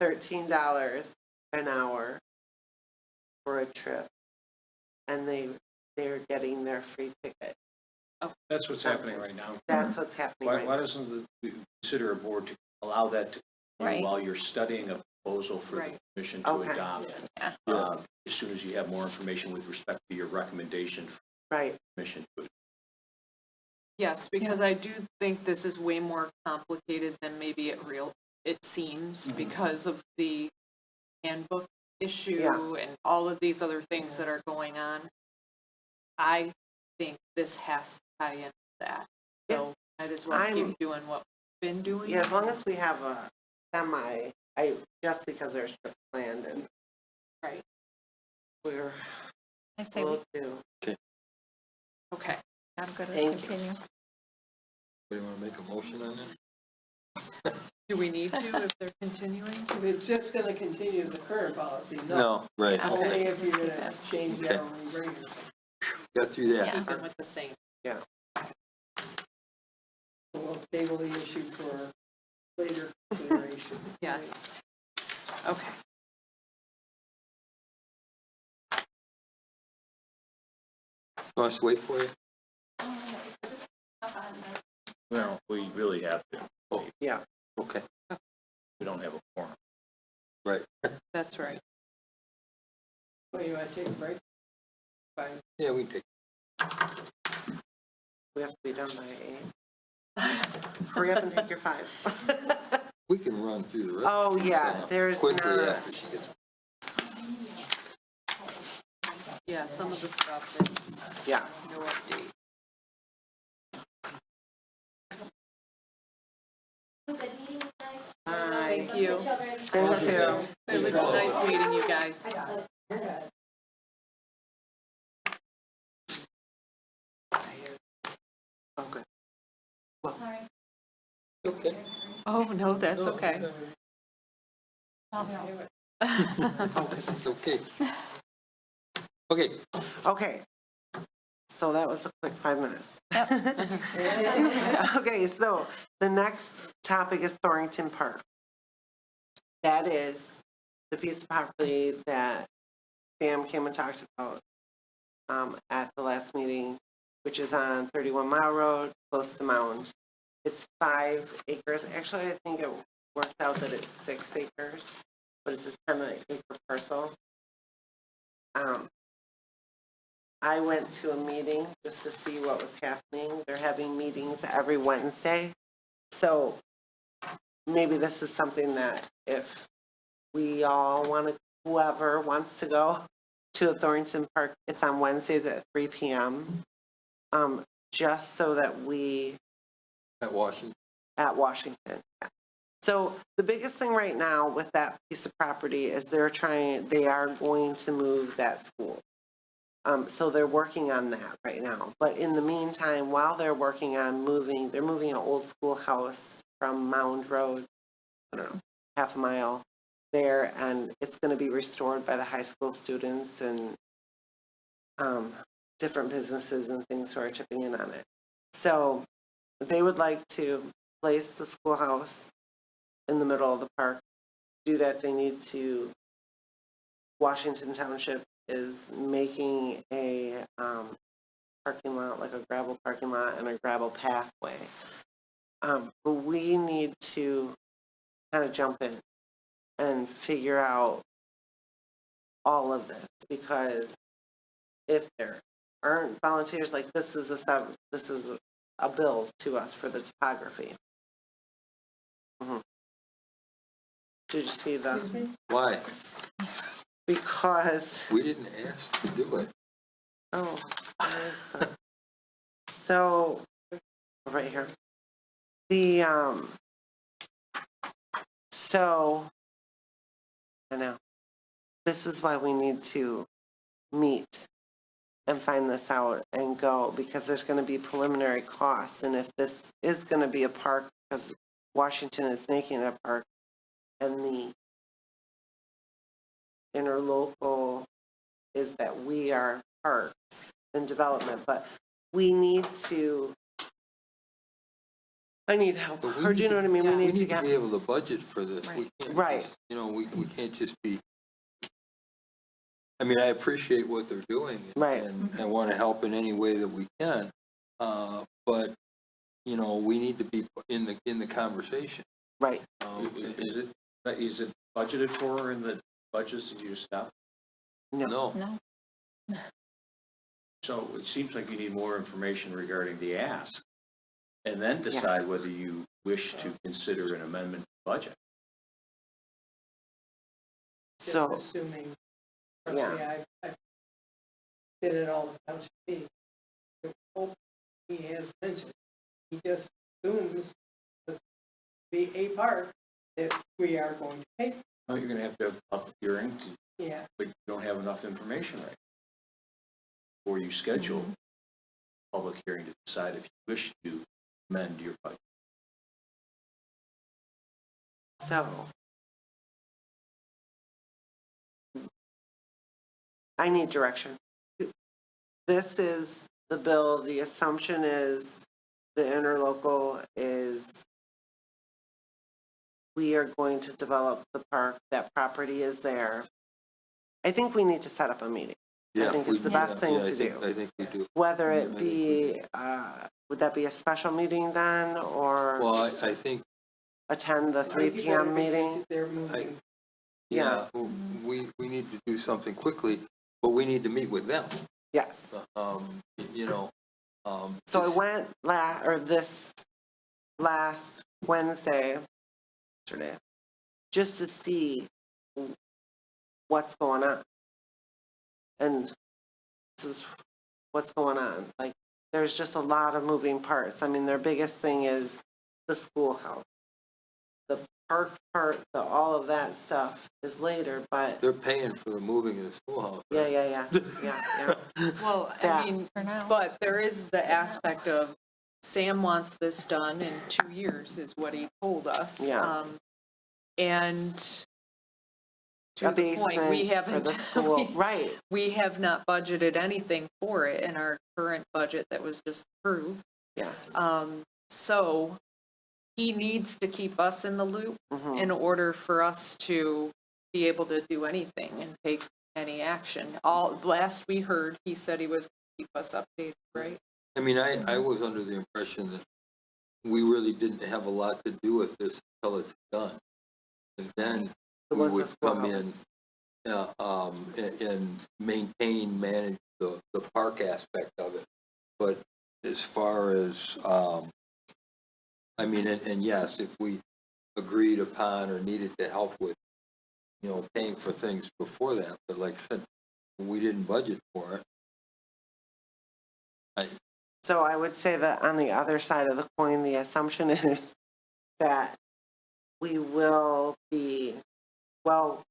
$13 an hour for a trip. And they're getting their free ticket. That's what's happening right now. That's what's happening Why, right why now. doesn't consider a board to allow that to Right. while you're studying a proposal for the Right. commission to Okay. adopt? Yeah. As soon as you have more information with respect to your recommendation for Right, the commission to Yes, because I do think this is way more complicated than maybe it seems because of the handbook issue Yeah. and all of these other things that are going on. I think this has to tie into that. So might as well keep doing what we've been doing. yeah, as long as we have a just because there's trip planned and. Right. I say We'll do. Okay. I'm good Thank with you. continue. Do you want to make a motion on that? Do we need to if they're continuing? If it's just gonna continue the current policy, no. No, right, Yeah. Only okay, if you're Just keep gonna it. change the Okay. hourly rate or something. got through that. Yeah. Keep them with the same. Yeah. So we'll table the issue for later consideration. Yes. Okay. Want us to wait for you? Well, we really have to. Yeah. Okay, We don't have a quorum. right. That's right. Well, you wanna take a break? Fine. Yeah, we take, We have to be done by 8. Hurry up and take your 5. we can run through the rest. Oh, yeah, there's Quickly not. after she gets. Yeah, some of the stuff is Yeah. no update. Hi. Thank you. Thank you. It was nice meeting you guys. Okay. Okay. Oh, no, that's okay. It's okay. Okay, Okay. So that was a quick 5 minutes. Okay, so the next topic is Thornton Park. That is the piece of property that Sam came and talked about at the last meeting, which is on 31 Mile Road, close to Mound. It's 5 acres. Actually, I think it worked out that it's 6 acres, but it's a 10-acre parcel. I went to a meeting just to see what was happening. They're having meetings every Wednesday. So maybe this is something that if we all want to, whoever wants to go to a Thornton Park, it's on Wednesdays at 3 p.m. Just so that we, at Washington. at Washington. Yeah. So the biggest thing right now with that piece of property is they are going to move that school. So they're working on that right now. But in the meantime, while they're working on they're moving an old schoolhouse from Mound Road, I don't know, half a mile there, and it's going to be restored by the high school students, and different businesses and things who are chipping in on it. So they would like to place the schoolhouse in the middle of the park. To do that, they need to, Washington Township is making a parking lot, like a gravel parking lot and a gravel pathway. But we need to kind of jump in and figure out all of this, because if there aren't volunteers, like this is a bill to us for the topography. Did you see the? Excuse me? Why? Because, We didn't ask to do it. oh, where is the? So, right here. The, so, I know. This is why we need to meet and find this out and go, because there's going to be preliminary costs. And if this is going to be a park, because Washington is making it a park, and the interlocal is that we are parks and development, but we need to, I need help. But we Or do you need know what I mean? We We need to need to get, be able to budget for this. We can't Right. just, you know, we can't just be, I mean, I appreciate what they're doing. Right. And I want to help in any way that we can. But, you know, we need to be in the conversation. right. Is it budgeted for in the budgets that you just stopped? No. No. So it seems like you need more information regarding the ask, and then decide Yes. whether you wish to consider an amendment to the budget. Just So, assuming, Yeah. I did it all the township meeting. The hope he has mentioned, he just assumes to be a park that we are going to pay. Well, you're gonna have to have a public hearing, Yeah, but you don't have enough information right. Or you schedule a public hearing to decide if you wish to amend your budget. so. I need direction. This is the bill, the assumption is the interlocal is we are going to develop the park, that property is there. I think we need to set up a meeting. I think it's the best thing to do. I think we do. Whether it be, would that be a special meeting then, or Well, I think, attend the 3 Like you better PM be meeting? They're moving. yeah, we need to do something quickly, but we need to meet with them. Yes. You know. So I just- went this last Wednesday, yesterday, just to see what's going on. And this is what's going on. Like, there's just a lot of moving parts. I mean, their biggest thing is the schoolhouse. The park part, all of that stuff is later, but They're paying for the moving of the schoolhouse. right? yeah. Well, Yeah. I mean, For now. but there is the aspect of Sam wants this done in 2 years is what he told us. Yeah. And A to the point, we basement for haven't, the school, right. we have not budgeted anything for it in our current budget that was just approved. Yes. So he needs to keep us in the loop Mhm. in order for us to be able to do anything and take any action. Last we heard, he said he was going to keep us updated, right? I mean, I was under the impression that we really didn't have a lot to do with this until it's done. And then It we was the would come in, schoolhouse. and manage the park aspect of it. But as far as, I mean, and yes, if we agreed upon or needed to help with, you know, paying for things before that, but like I said, we didn't budget for it. So I would say that on the other side of the coin, the assumption is that we will be, well,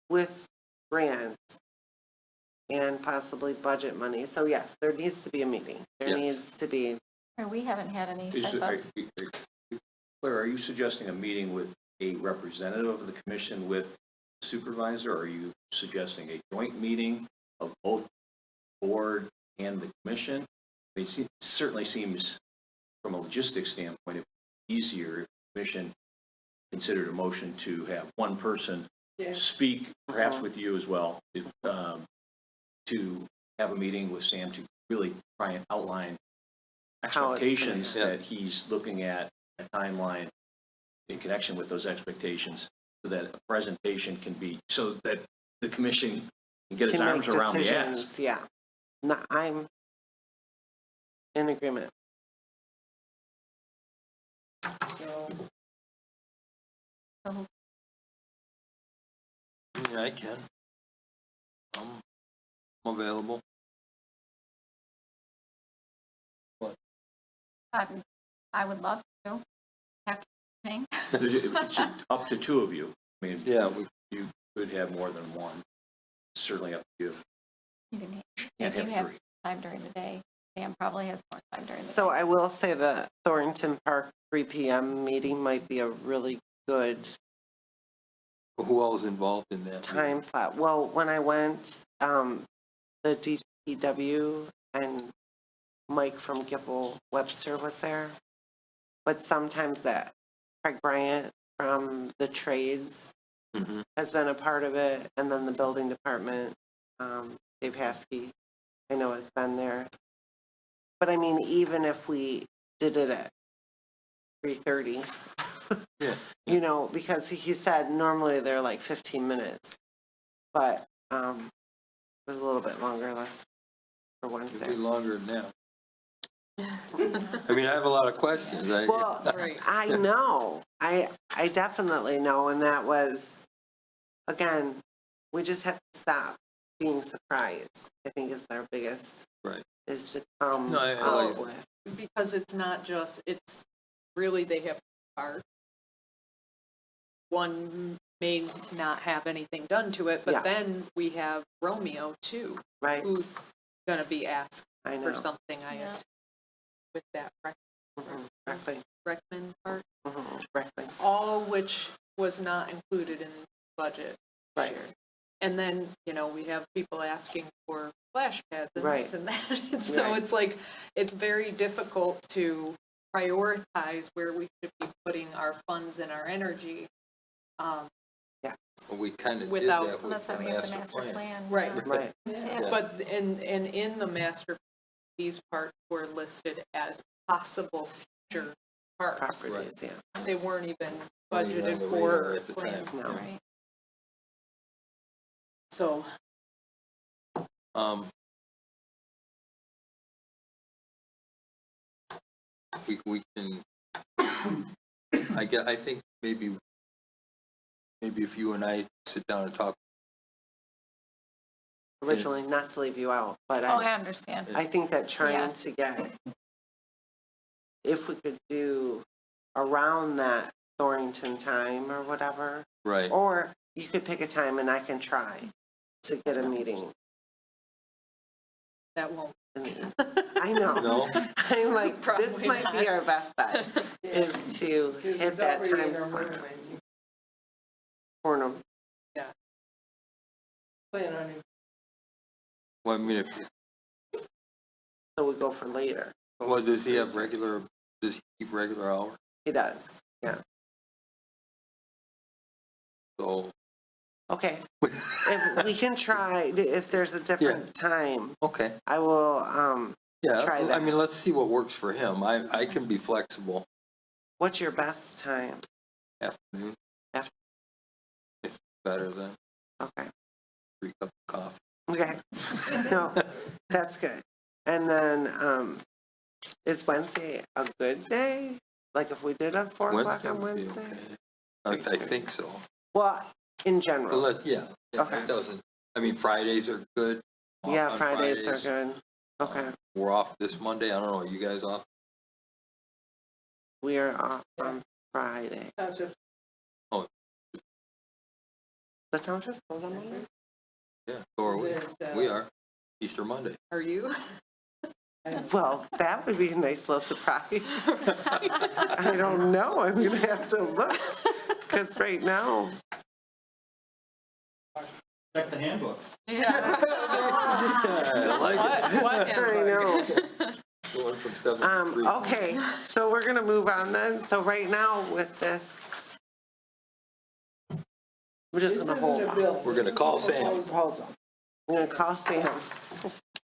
with grants and possibly budget money. So yes, there needs to be a meeting. There Yes. needs to be, Or we haven't had any Is type it- of, Claire, are you suggesting a meeting with a representative of the commission with supervisor, or are you suggesting a joint meeting of both board and the commission. I mean, it certainly seems, from a logistics standpoint, it'd be easier if the commission considered a motion to have one person Yeah. speak, perhaps with you as well, to have a meeting with Sam to really try and outline How it's gonna expectations go. that he's looking at, a timeline in connection with those expectations, so that a presentation can be, so that the commission can get its Can arms make around the decisions, ask. yeah. No, I'm in agreement. So, Yeah, I can. I'm available. I would love to. After listening. It's up to two of you. I mean, Yeah, you could have more than one. Certainly up to you. You can- Can't If you have have three. time during the day, Sam probably has more time during the day. So I will say the Thornton Park 3 PM meeting might be a really good who else is involved in that? time slot. Well, when I went, the DPW and Mike from Giffel Webster was there. But sometimes that Craig Bryant from the trades Mhm. has been a part of it, and then the building department, Dave Haskey, I know has been there. But I mean, even if we did it at 3:30, Yeah. you know, because he said normally they're like 15 minutes, but it was a little bit longer, less for It'd be Wednesday. longer than that. I mean, I have a lot of questions. Well, Right. I know, I definitely know, and that was, again, we just have to stop being surprised, I think is their biggest, Right. is to come No, I out like- with. Because it's not just, it's really, they have parts. One may not have anything done to it, Yeah. but then we have Romeo too, Right, who's gonna be asked I for know. something, I Yeah. assume, with that Correctly, Reckman part, correctly. all which was not included in the budget. this Right. year. And then, you know, we have people asking for flash pads and Right. this and that, and so Right. it's like, it's very difficult to prioritize where we should be putting our funds and our energy. We kind of did Without- that with That's the why we have the master master plan. plan. Right. yeah. Right, Yeah. But, and in the master, these parts were listed as possible future parks. properties, yeah. They weren't even Weren't even on budgeted the for radar at the plan. time. No. Right. So, We can, I think maybe if you and I sit down and talk, Originally, not to leave you out, but Oh, I understand. I think that Yeah. trying to get, if we could do around that Thornton time or whatever, right, or you could pick a time and I can try to get a meeting. that won't. I know. no? I'm like, this Probably might be not. our best bet, is to hit it's that already time in our slot. mind. You for them. Plan on it. Well, I mean, So we go for later. does he have regular, does he keep regular hours? He does, yeah. So, Okay. If we can try, if there's a different time, okay, I will, yeah, Try I that. mean, let's see what works for him. I can be flexible. what's your best time? Afternoon. After- It's better than Okay. 3 cups of coffee. Okay. No, that's good. And then, is Wednesday a good day? Like if we did a 4 o'clock on would be Wednesday? okay. I think so. Well, in But general, yeah, Okay. it doesn't, I mean, Fridays are good. Off yeah, on Fridays are Fridays. good. Okay, We're off this Monday. I don't know, are you guys off? we are off on Friday. Township, The township's closed on Monday? Yeah, so are we. that, We are. Easter Monday. Are you? Well, that would be a nice little surprise. I don't know, I'm gonna have to look, because right now, Check the handbook. Yeah. I like it. What I know. Going from 7 to 3. Okay, so we're gonna move on then. So right now with this, we're just This gonna isn't hold a off. bill. We're gonna call Sam. Proposal. I'm gonna call Sam.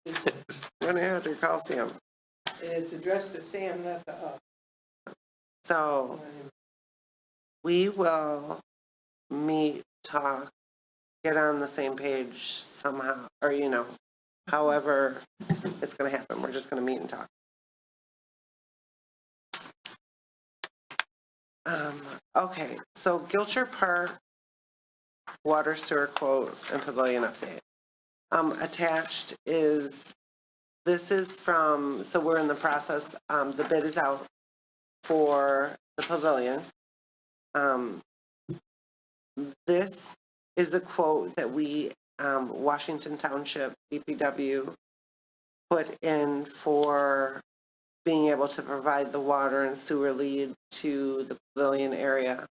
We're gonna have to call Sam. And it's addressed to Sam, not to us. So we will meet, talk, get on the same page somehow, or however it's gonna happen. We're just gonna meet and talk. Okay, so Gilcher Park water sewer quote and pavilion update. Attached is, this is from, so we're in the process, the bid is out for the pavilion. This is the quote that we, Washington Township, DPW, put in for being able to provide the water and sewer lead to the pavilion area,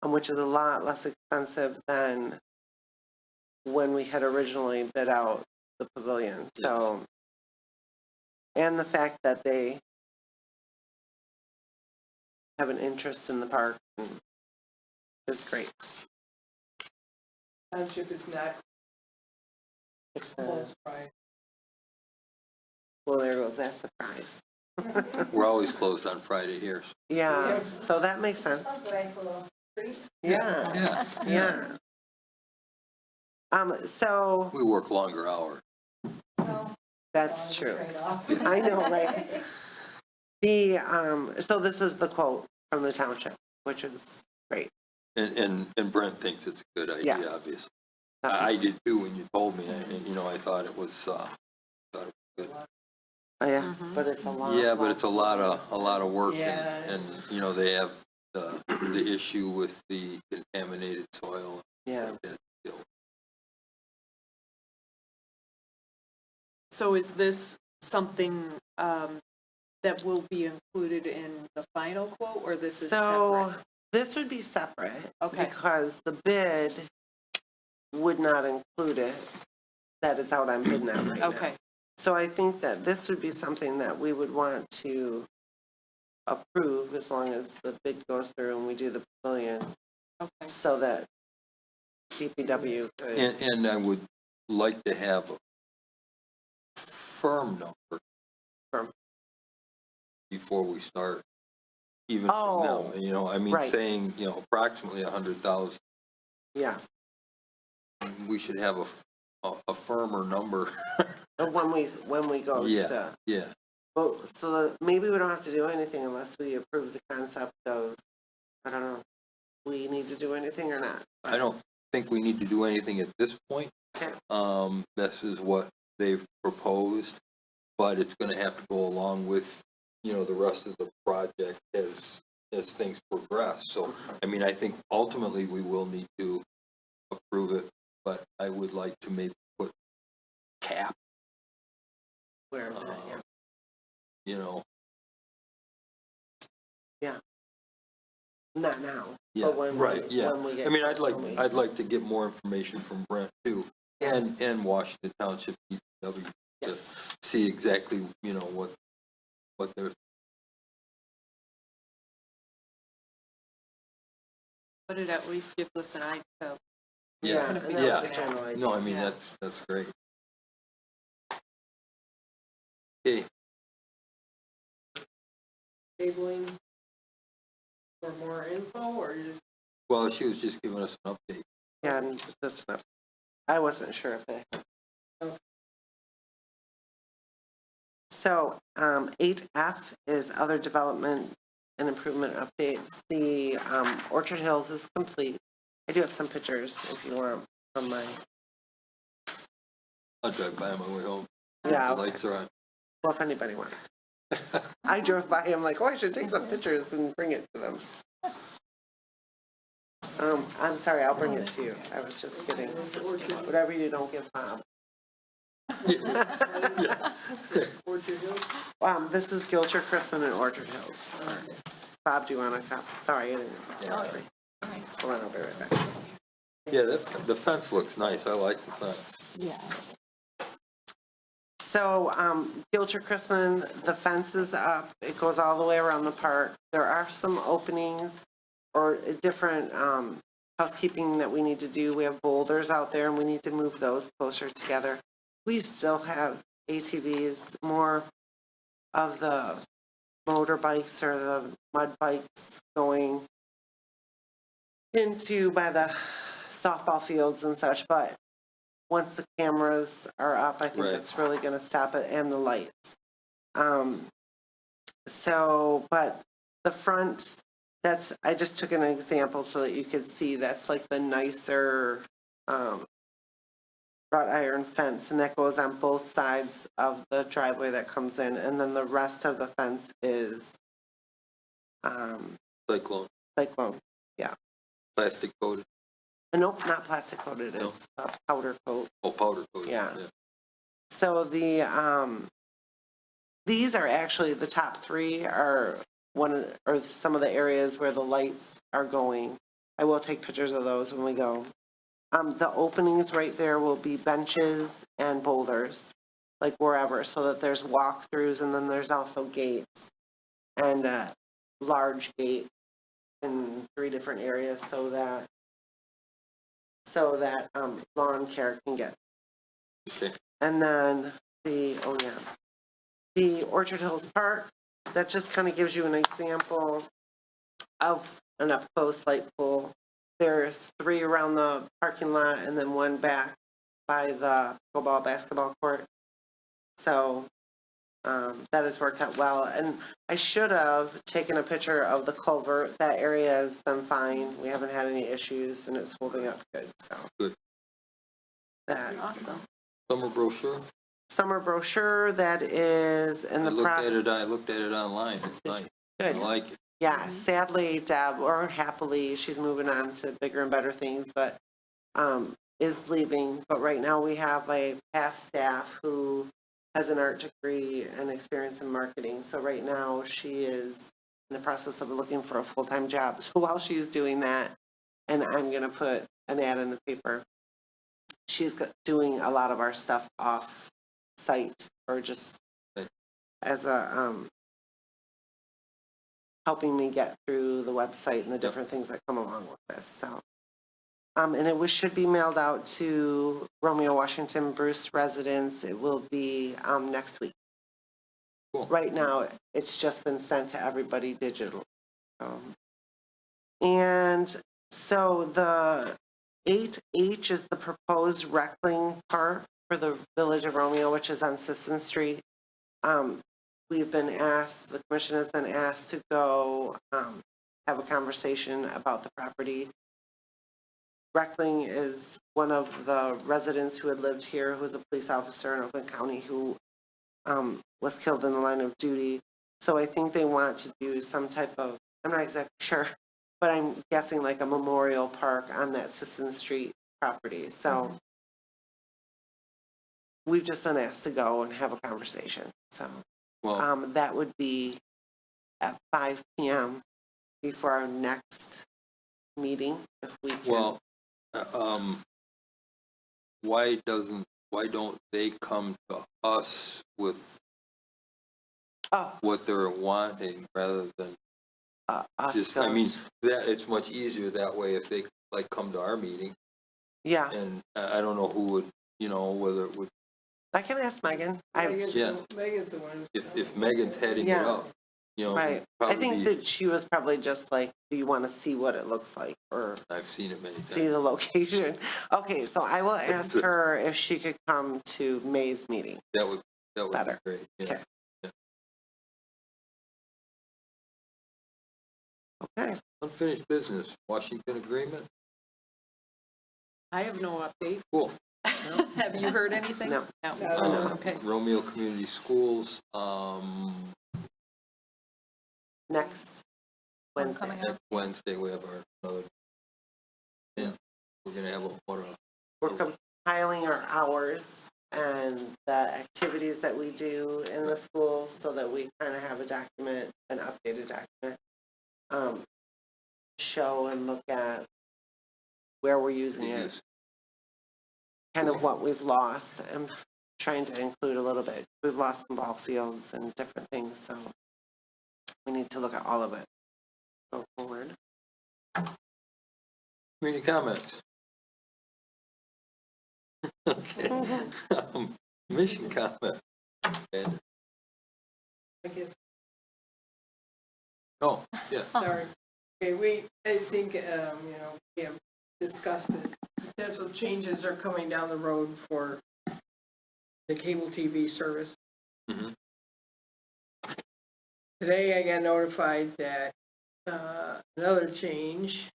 which is a lot less expensive than when we had originally bid out the pavilion. So, and the fact that they have an interest in the park is great. Township is not It's, close by. well, there goes that surprise. We're always closed on Friday here. Yeah, so that makes sense. Yeah, Yeah. yeah. So We work longer hours. that's true. I know, right? So this is the quote from the township, which is great. And Brent thinks it's a good idea, Yes. obviously. I did too when you told me, I thought it was, good. Oh, yeah, but it's a lot. Yeah, but it's a lot of work Yeah. and, they have the issue with the contaminated soil. Yeah. So is this something that will be included in the final quote, or this is So separate? this would be separate. Okay. Because the bid would not include it. That is out on bid now right now. Okay, So I think that this would be something that we would want to approve as long as the bid goes through and we do the pavilion, okay. so that DPW could. And I would like to have a firm number Firm. before we start, even from Oh, them, right. saying, approximately 100,000. Yeah, We should have a firmer number. but when we go Yeah. to, Yeah. well, so maybe we don't have to do anything unless we approve the concept of, I don't know, we need to do anything or not. I don't think we need to do anything at this point. Okay. This is what they've proposed, but it's gonna have to go along with, the rest of the project as things progress. So, I think ultimately we will need to approve it, but I would like to maybe put cap, Where is it? Yeah. Not now, Yeah, but when right, we, yeah. when we get. I'd like to get more information from Brent too, and Washington Township DPW to see exactly, what they're. But it at least gives us an idea of Yeah, gonna and be that's yeah. the general idea. No, Yeah. that's great. Okay, Tabling for more info, or just well, she was just giving us an update. Yeah, and that's enough. I wasn't sure if it. Okay. So, 8F is other development and improvement updates. The, Orchard Hills is complete. I do have some pictures if you want from my, I'll drive by on my way home. yeah, The okay. lights are on. Well, if anybody wants. I drove by, I'm like, oh, I should take some pictures and bring it to them. I'm sorry, I'll bring it to you. I was just kidding. Whatever you don't give Bob. Orchard Hills? This is Gilcher, Crispin, and Orchard Hills. Bob, do you want a copy? Sorry, I didn't. Hold on, I'll be right back. Yeah, the fence looks nice. I like the fence. Yeah. So, Gilcher Chrisman, the fence is up. It goes all the way around the park. There are some openings or different housekeeping that we need to do. We have boulders out there and we need to move those closer together. We still have ATVs, more of the motorbikes or the mud bikes going into by the softball fields and such, but once the cameras are up, I think Right. that's really gonna stop it, and the lights. But the front, I just took an example so that you could see, that's like the nicer, wrought iron fence, and that goes on both sides of the driveway that comes in, and then the rest of the fence is, Cyclone, cyclone, plastic coated, nope, not plastic coated, No. it's a powder coat. oh, powder coated. Yeah. So these are actually, the top three are some of the areas where the lights are going. I will take pictures of those when we go. The openings right there will be benches and boulders, like wherever, so that there's walkthroughs, and then there's also gates and a large gate in 3 different areas so that lawn care can get. Okay. And then the Orchard Hills Park, that just kind of gives you an example of an up-close light pole. There's 3 around the parking lot and then 1 back by the pickleball basketball court. So that has worked out well. And I should have taken a picture of the culvert. That area has been fine. We haven't had any issues and it's holding up good. So Good. That's Awesome. Summer brochure. summer brochure that is in the process. I looked at it online. It's nice. I Good. like it. Yeah, sadly, Deb, or happily, she's moving on to bigger and better things, but is leaving. But right now we have a past staff who has an art degree and experience in marketing. So right now she is in the process of looking for a full-time job. So while she's doing that, and I'm going to put an ad in the paper, she's doing a lot of our stuff off site or just as a helping me get through the website and the different things that come along with this. So, and it should be mailed out to Romeo Washington Bruce residents. It will be next week. Cool. Right now, it's just been sent to everybody digital. And so the 8H is the proposed Reckling Park for the Village of Romeo, which is on Sisson Street. We've been asked, the commission has been asked to go have a conversation about the property. Reckling is one of the residents who had lived here, who was a police officer in Oakland County, who was killed in the line of duty. So I think they want to do some type of, I'm not exactly sure, but I'm guessing like a memorial park on that Sisson Street property. So we've just been asked to go and have a conversation. So Well, that would be at 5 p.m. before our next meeting, if we can. well, why don't they come to us with what they're wanting rather than Us just, I mean, goes- that, it's much easier that way if they like come to our meeting, Yeah, and I don't know who would, whether it would, I can ask Megan. Megan's Yeah. Megan's the one. if Megan's heading it Yeah. up, Right. I probably think that she was probably just like, do you want to see what it looks like or I've seen it many see times. the location? Okay, so I will ask her if she could come to May's meeting. That would be Better. great, yeah. Okay. Okay, Unfinished business, Washington Agreement, I have no update. cool. Have you heard anything? No. No. Okay. Romeo Community Schools, next Wednesday. Coming up. next Wednesday, we have another, yeah, we're gonna have We're compiling our hours and the activities that we do in the school so that we kind of have a document, an updated document. Show and look at where we're using it, kind of what we've lost. I'm trying to include a little bit. We've lost some ball fields and different things, so we need to look at all of it. Go forward. Community comments? Okay. Commission comment. And, I guess, oh, yeah. sorry. Okay, I think, we have discussed it. Potential changes are coming down the road for the cable TV service. Mhm. Today I got notified that, another change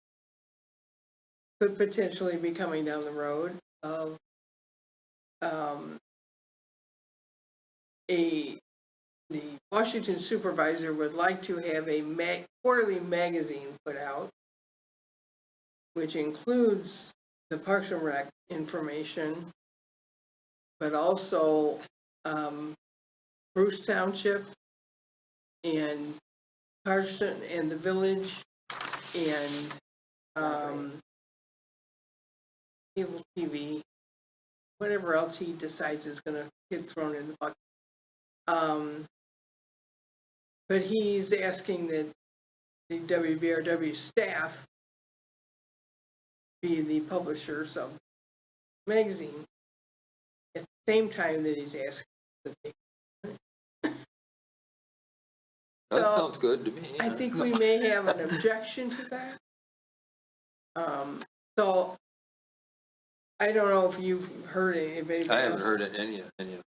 could potentially be coming down the road of, the Washington supervisor would like to have a quarterly magazine put out, which includes the Parks and Rec information, but also Bruce Township and Carson and the village and cable TV, whatever else he decides is going to get thrown in the bucket. But he's asking that the WBRW staff be the publishers of the magazine at the same time that he's asking the paper. That So, sounds good to me. I think we may have an objection to that. So I don't know if you've heard it, if anybody I haven't else- heard any.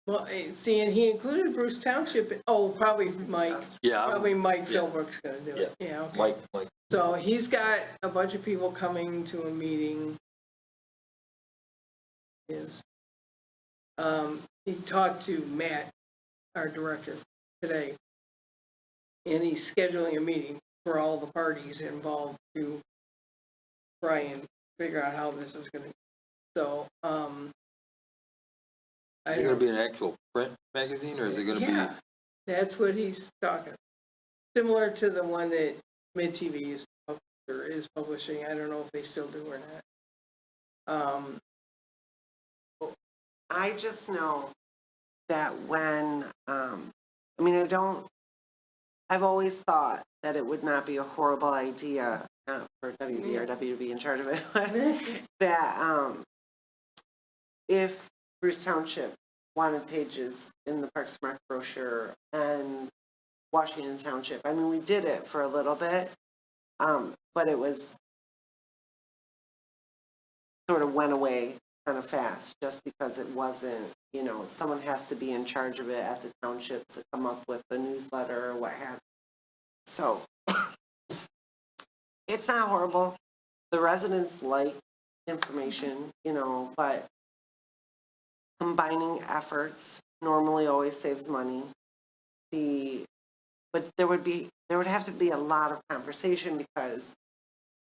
Well, see, and he included Bruce Township, probably Mike, Yeah. probably Mike yeah. Philbrook's gonna do it, yeah, okay. Mike. So he's got a bunch of people coming to a meeting. He talked to Matt, our director, today. And he's scheduling a meeting for all the parties involved to try and figure out how this is gonna, so, Is it gonna be an actual print magazine, or is it gonna Yeah, that's what he's talking. Similar to the one that Mid-TV is publishing. I don't know if they still do or not. I just know that when, I've always thought that it would not be a horrible idea, not for WBRW to be in charge of it, but that if Bruce Township wanted pages in the Parks and Rec brochure and Washington Township, we did it for a little bit, but it was sort of went away kind of fast, just because it wasn't, someone has to be in charge of it at the township to come up with the newsletter or what have you. So it's not horrible. The residents like information, but combining efforts normally always saves money. But there would have to be a lot of conversation, because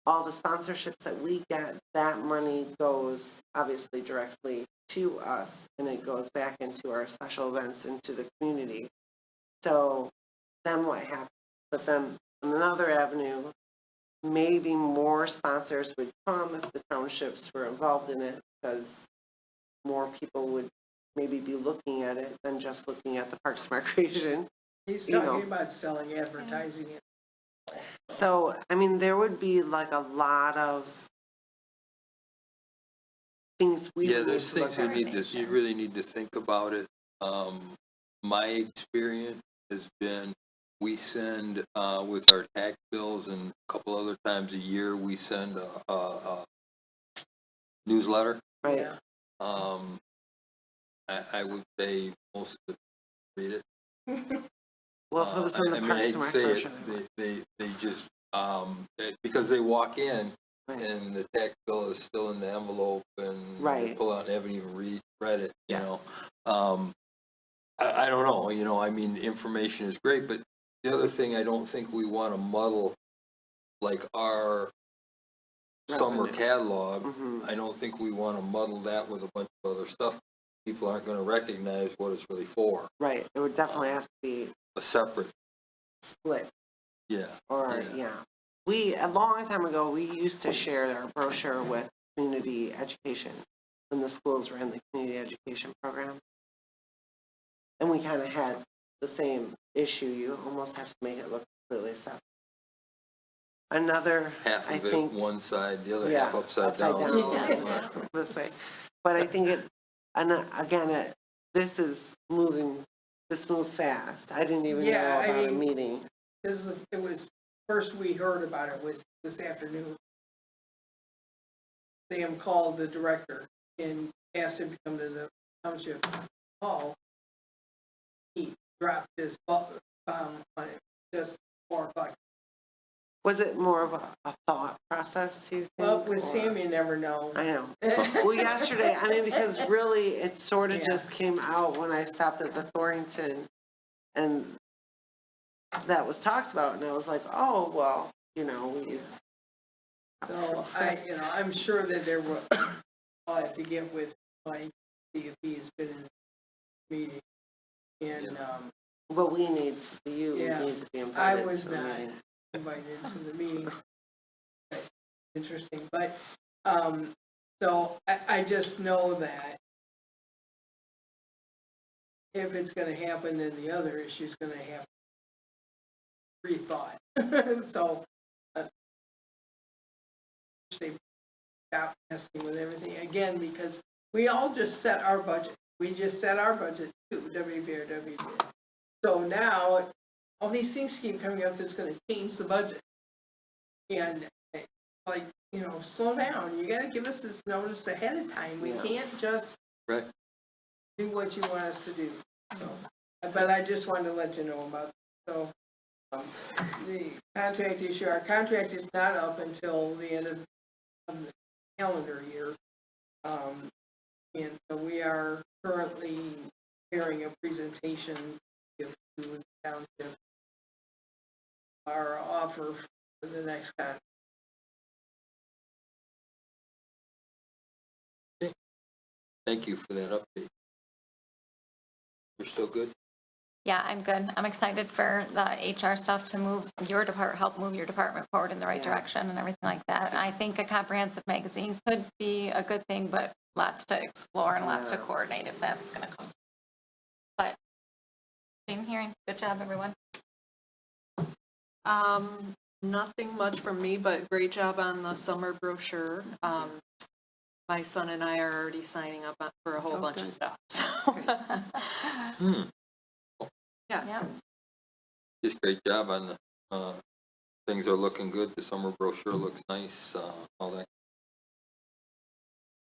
all the sponsorships that we get, that money goes obviously directly to us, and it goes back into our special events, into the community. So then what happens? But then on another avenue, maybe more sponsors would come if the townships were involved in it, because more people would maybe be looking at it than just looking at the Parks and Recreation. He's talking about selling advertising it. So, there would be like a lot of things we would need There's to look things at. you really need to think about it. My experience has been, we send, with our tax bills, and a couple other times a year, we send a newsletter. Right. Yeah. I would say most of them read it. Well, if it was in the Parks and Rec brochure, they just, because they walk in and the tax bill is still in the envelope, and they Right. pull out and haven't even read it, you Yes. know. I don't know, information is great, but the other thing, I don't think we want to muddle, like our summer Revenue. catalog. Mhm. I don't think we want to muddle that with a bunch of other stuff. People aren't going to recognize what it's really for. Right, it would definitely have to be A separate, split, yeah. or, Yeah. a long time ago, we used to share our brochure with community education, when the schools were in the community education program. And we kind of had the same issue. You almost have to make it look completely separate. Another, Half I of it think, one side, the other yeah, half upside down. Yeah, this way. But I think it, and again, this moved fast. I didn't even know Yeah, I about a mean- meeting. It was, first we heard about it was this afternoon. Sam called the director and asked him to come to the township hall. He dropped his bomb on it just 4 o'clock. Was it more of a thought process, do you think? Well, with or- Sam, you never know. I know. Well, yesterday, I mean, because really, it sort of Yeah. just came out when I stopped at the Thornton, and that was talked about, and I was like, oh, well, you know, So I'm sure that there will, I'll have to get with Mike, see if he's been in the meeting. And, but we need, you Yeah. need to be I invited was to the not meeting. invited to the meeting. Interesting, but, so I just know that if it's gonna happen, then the other issue's gonna have rethought. So, they stop messing with everything again, because we all just set our budget. We just set our budget to WBR. So now, all these things keep coming up that's gonna change the budget. And like, slow down. You gotta give us this notice ahead of time. We Yeah. can't just Right. do what you want us to do. So, but I just wanted to let you know about it. So, the contract issue, our contract is not up until the end of the calendar year. And so we are currently preparing a presentation to give to the township our offer for the next contract. Thank you for that update. You're still good? Yeah, I'm good. I'm excited for the HR stuff to help move your department forward in the right Yeah. direction and everything like that. I think a comprehensive magazine could be a good thing, but lots to explore and lots to Yeah. coordinate if that's gonna come. But, same hearing. Good job, everyone. Nothing much from me, but great job on the summer brochure. My son and I are already signing up for a whole Oh, bunch of good. stuff, so. Yeah. Just great job on the, things are looking good. The summer brochure looks nice, all that.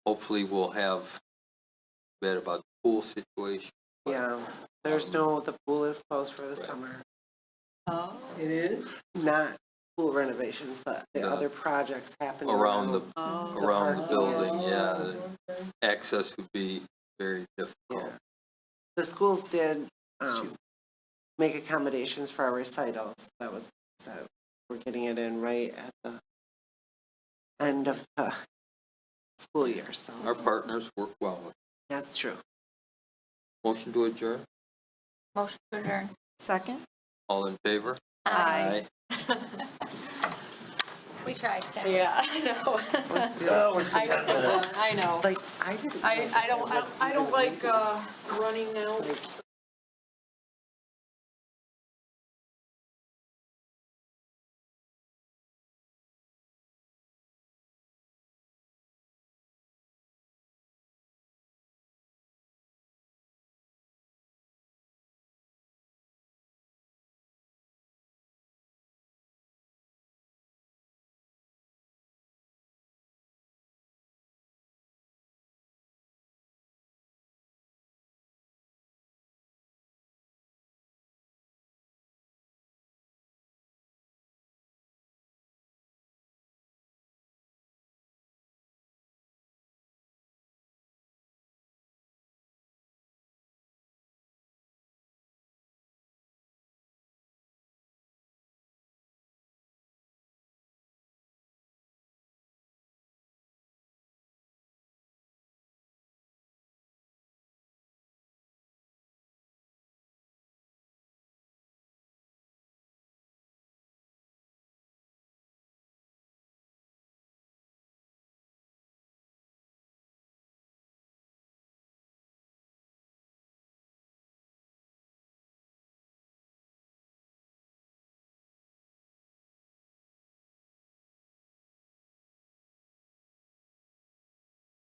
Hopefully we'll have bit about the pool situation. Yeah, the pool is closed for the Right. summer. Oh. It is? Not pool renovations, but the No. other projects happening Around the, Oh. around the parking, building, yeah. Okay. Access would be very difficult. Yeah. The schools did make accommodations for our recitals. So we're getting it in right at the end of the school year, so Our partners work well with. that's true. Motion to adjourn? Motion to adjourn. Second? All in favor? Aye. We tried. Ken. Yeah, I know. I know. Like, I didn't. I don't like running out